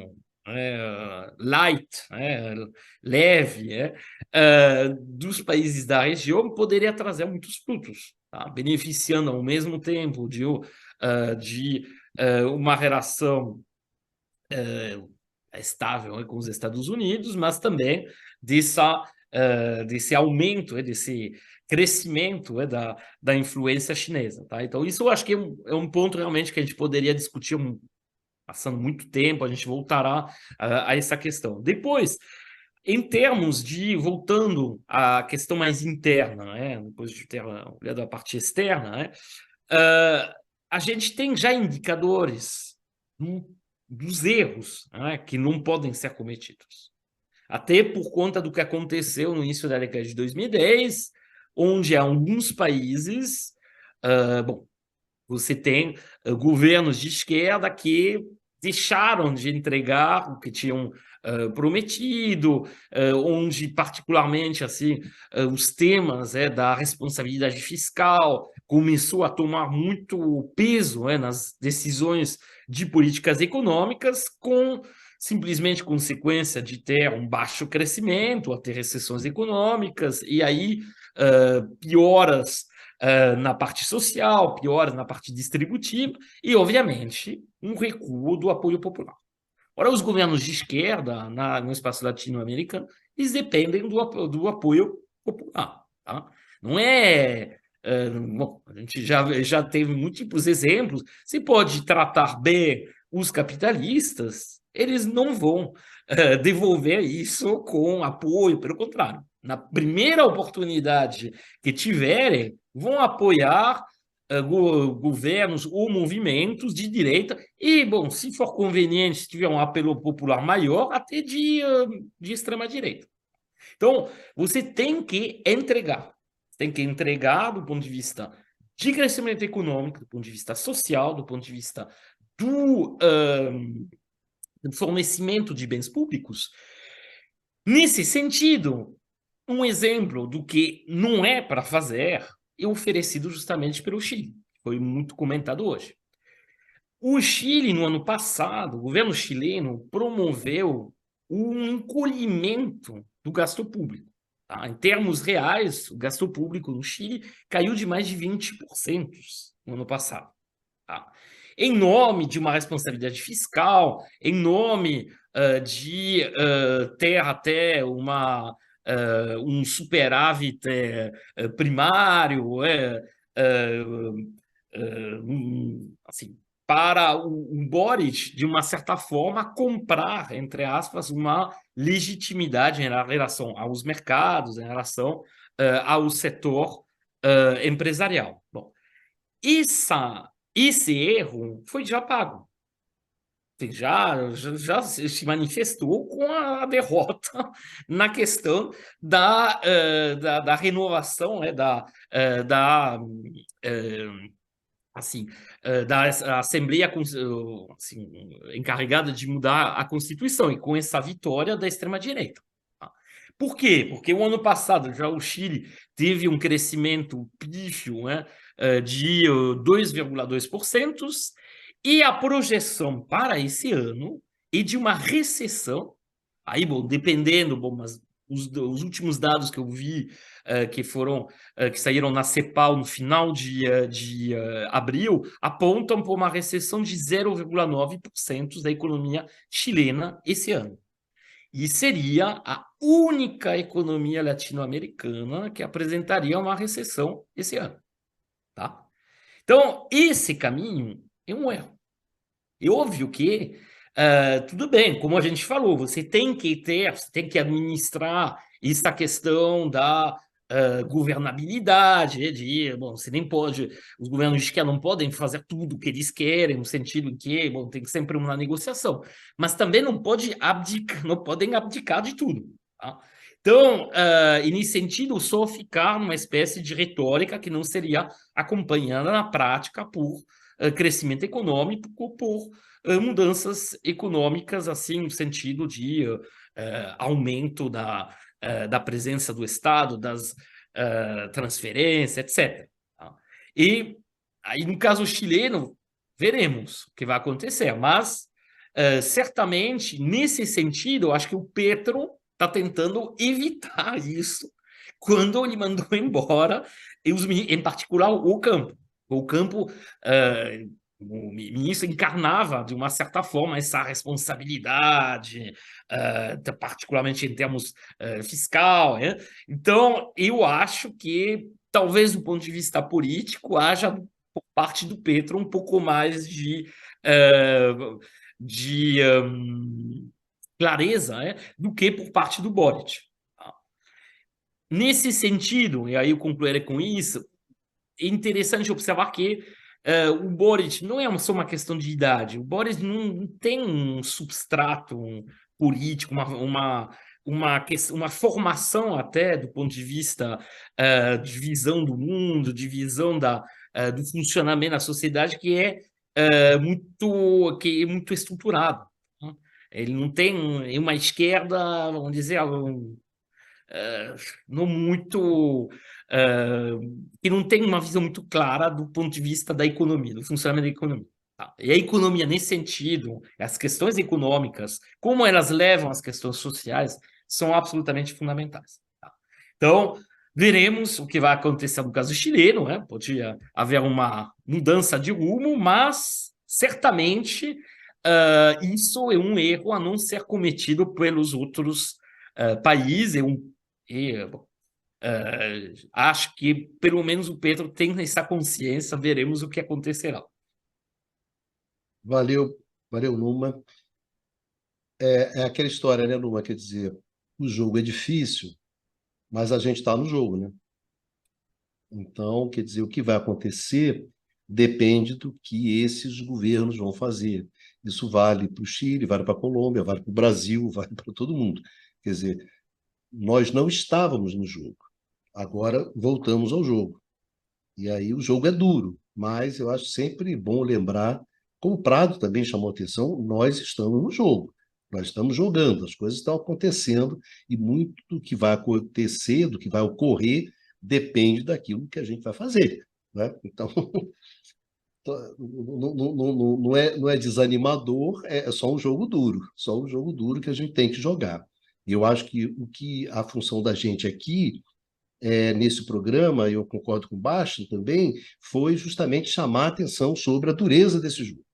light, leve, dos países da região poderia trazer muitos frutos, tá? Beneficiando ao mesmo tempo de uma relação estável com os Estados Unidos, mas também desse aumento, desse crescimento da influência chinesa. Tá? Então, isso eu acho que é um ponto realmente que a gente poderia discutir passando muito tempo, a gente voltará a essa questão. Depois, em termos voltando à questão mais interna, depois de ter olhado a parte externa, a gente tem já indicadores dos erros que não podem ser cometidos. Até por conta do que aconteceu no início da década de 2010, onde alguns países, você tem governos de esquerda que deixaram de entregar o que tinham prometido, onde particularmente assim os temas da responsabilidade fiscal começou a tomar muito peso nas decisões de políticas econômicas, com simplesmente consequência de ter um baixo crescimento, a ter recessões econômicas, e aí pioras na parte social, pioras na parte distributiva e, obviamente, um recuo do apoio popular. Ora, os governos de esquerda no espaço latino-americano, eles dependem do apoio popular. Tá? Não é... bom, a gente já teve múltiplos exemplos. Se pode tratar bem os capitalistas, eles não vão devolver isso com apoio, pelo contrário. Na primeira oportunidade que tiverem, vão apoiar governos ou movimentos de direita e, bom, se for conveniente, se tiver um apelo popular maior, até de extrema-direita. Então, você tem que entregar. Tem que entregar do ponto de vista de crescimento econômico, do ponto de vista social, do ponto de vista do fornecimento de bens públicos. Nesse sentido, um exemplo do que não é para fazer é oferecido justamente pelo Chile. Foi muito comentado hoje. O Chile, no ano passado, o governo chileno promoveu um encolhimento do gasto público. Tá? Em termos reais, o gasto público no Chile caiu de mais de 20% no ano passado. Tá? Em nome de uma responsabilidade fiscal, em nome de ter até um superávit primário, assim, para o Boric, de uma certa forma, comprar, entre aspas, uma legitimidade em relação aos mercados, em relação ao setor empresarial. Bom, esse erro foi já pago. Já se manifestou com a derrota na questão da renovação, da Assembleia assim, encarregada de mudar a Constituição, e com essa vitória da extrema-direita. Tá? Por quê? Porque o ano passado já o Chile teve um crescimento pífio de 2,2%, e a projeção para esse ano é de uma recessão. Aí, bom, dependendo, mas os últimos dados que eu vi que saíram na CEPAL no final de abril apontam para uma recessão de 0,9% da economia chilena esse ano. E seria a única economia latino-americana que apresentaria uma recessão esse ano. Tá? Então, esse caminho é um erro. É óbvio que, tudo bem, como a gente falou, você tem que administrar essa questão da governabilidade, bom, você nem pode, os governos de esquerda não podem fazer tudo o que eles querem, no sentido que, bom, tem sempre uma negociação, mas também não podem abdicar de tudo. Tá? Então, e nesse sentido, só ficar numa espécie de retórica que não seria acompanhada na prática por crescimento econômico, por mudanças econômicas, assim, no sentido de aumento da presença do Estado, das transferências, etc. Tá? E aí, no caso chileno, veremos o que vai acontecer, mas certamente, nesse sentido, eu acho que o Petro está tentando evitar isso quando ele mandou embora, em particular, o Campo. O Campo, o ministro encarnava, de uma certa forma, essa responsabilidade, particularmente em termos fiscal, né? Então, eu acho que, talvez do ponto de vista político, haja, por parte do Petro, um pouco mais de clareza, né, do que por parte do Boric. Nesse sentido, e aí eu concluirei com isso, é interessante observar que o Boric não é só uma questão de idade. O Boric não tem um substrato político, uma formação até do ponto de vista de visão do mundo, de visão do funcionamento da sociedade que é muito estruturado. Né? Ele não tem uma esquerda, vamos dizer, não muito que não tem uma visão muito clara do ponto de vista da economia, do funcionamento da economia. Tá? E a economia, nesse sentido, as questões econômicas, como elas levam às questões sociais, são absolutamente fundamentais. Tá? Então, veremos o que vai acontecer no caso chileno, né? Pode haver uma mudança de rumo, mas certamente isso é um erro a não ser cometido pelos outros países. Acho que pelo menos o Petro tem essa consciência, veremos o que acontecerá. Valeu, Numa. É aquela história, né, Numa? Quer dizer, o jogo é difícil, mas a gente está no jogo, né? Então, quer dizer, o que vai acontecer depende do que esses governos vão fazer. Isso vale para o Chile, vale para a Colômbia, vale para o Brasil, vale para todo mundo. Quer dizer, nós não estávamos no jogo. Agora voltamos ao jogo. E aí o jogo é duro, mas eu acho sempre bom lembrar, como o Prado também chamou atenção, nós estamos no jogo. Nós estamos jogando, as coisas estão acontecendo e muito do que vai acontecer, do que vai ocorrer, depende daquilo que a gente vai fazer. Né? Então, não é desanimador, é só um jogo duro, só um jogo duro que a gente tem que jogar. E eu acho que a função da gente aqui nesse programa, e eu concordo com o Bastian também, foi justamente chamar a atenção sobre a dureza desse jogo.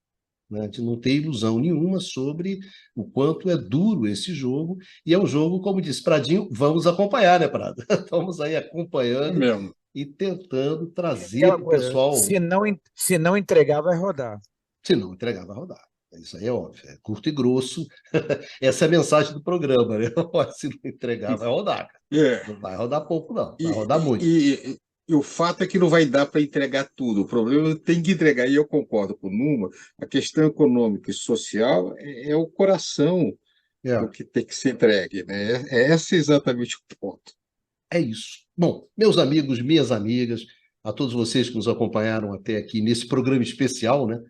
Né? De não ter ilusão nenhuma sobre o quanto é duro esse jogo, e é um jogo, como disse Pradinho, vamos acompanhar, né, Prado? Estamos aí acompanhando mesmo. e tentando trazer Aquela para o coisa, pessoal. se não entregar, vai rodar. Se não entregar, vai rodar. Isso aí é óbvio, é curto e grosso. Essa é a mensagem do programa, né? Se não entregar, vai rodar. Não vai rodar pouco, não. Vai rodar muito. E o fato é que não vai dar para entregar tudo. O problema é que tem que entregar. E eu concordo com o Numa, a questão econômica e social é o coração do que tem que ser entregue. Né? Esse é exatamente o ponto. É isso. Bom, meus amigos, minhas amigas, a todos vocês que nos acompanharam até aqui nesse programa especial, né?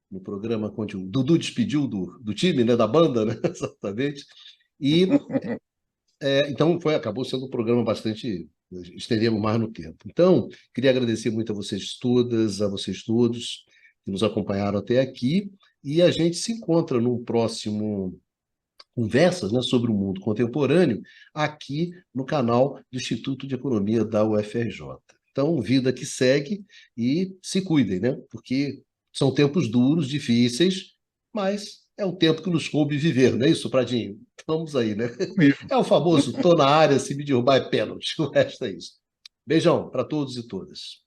No programa onde o Dudu despediu do time, né? Da banda, né? Exatamente. E então acabou sendo um programa bastante. Estendemos mais no tempo. Então, queria agradecer muito a vocês todas, a vocês todos que nos acompanharam até aqui. E a gente se encontra num próximo conversas, né, sobre o mundo contemporâneo aqui no canal do Instituto de Economia da UFRJ. Então, vida que segue e se cuidem, né? Porque são tempos duros, difíceis, mas é o tempo que nos coube viver, não é isso, Pradinho? Vamos aí, né? É o famoso, tô na área, se me derrubar é pênalti. O resto é isso. Beijão para todos e todas.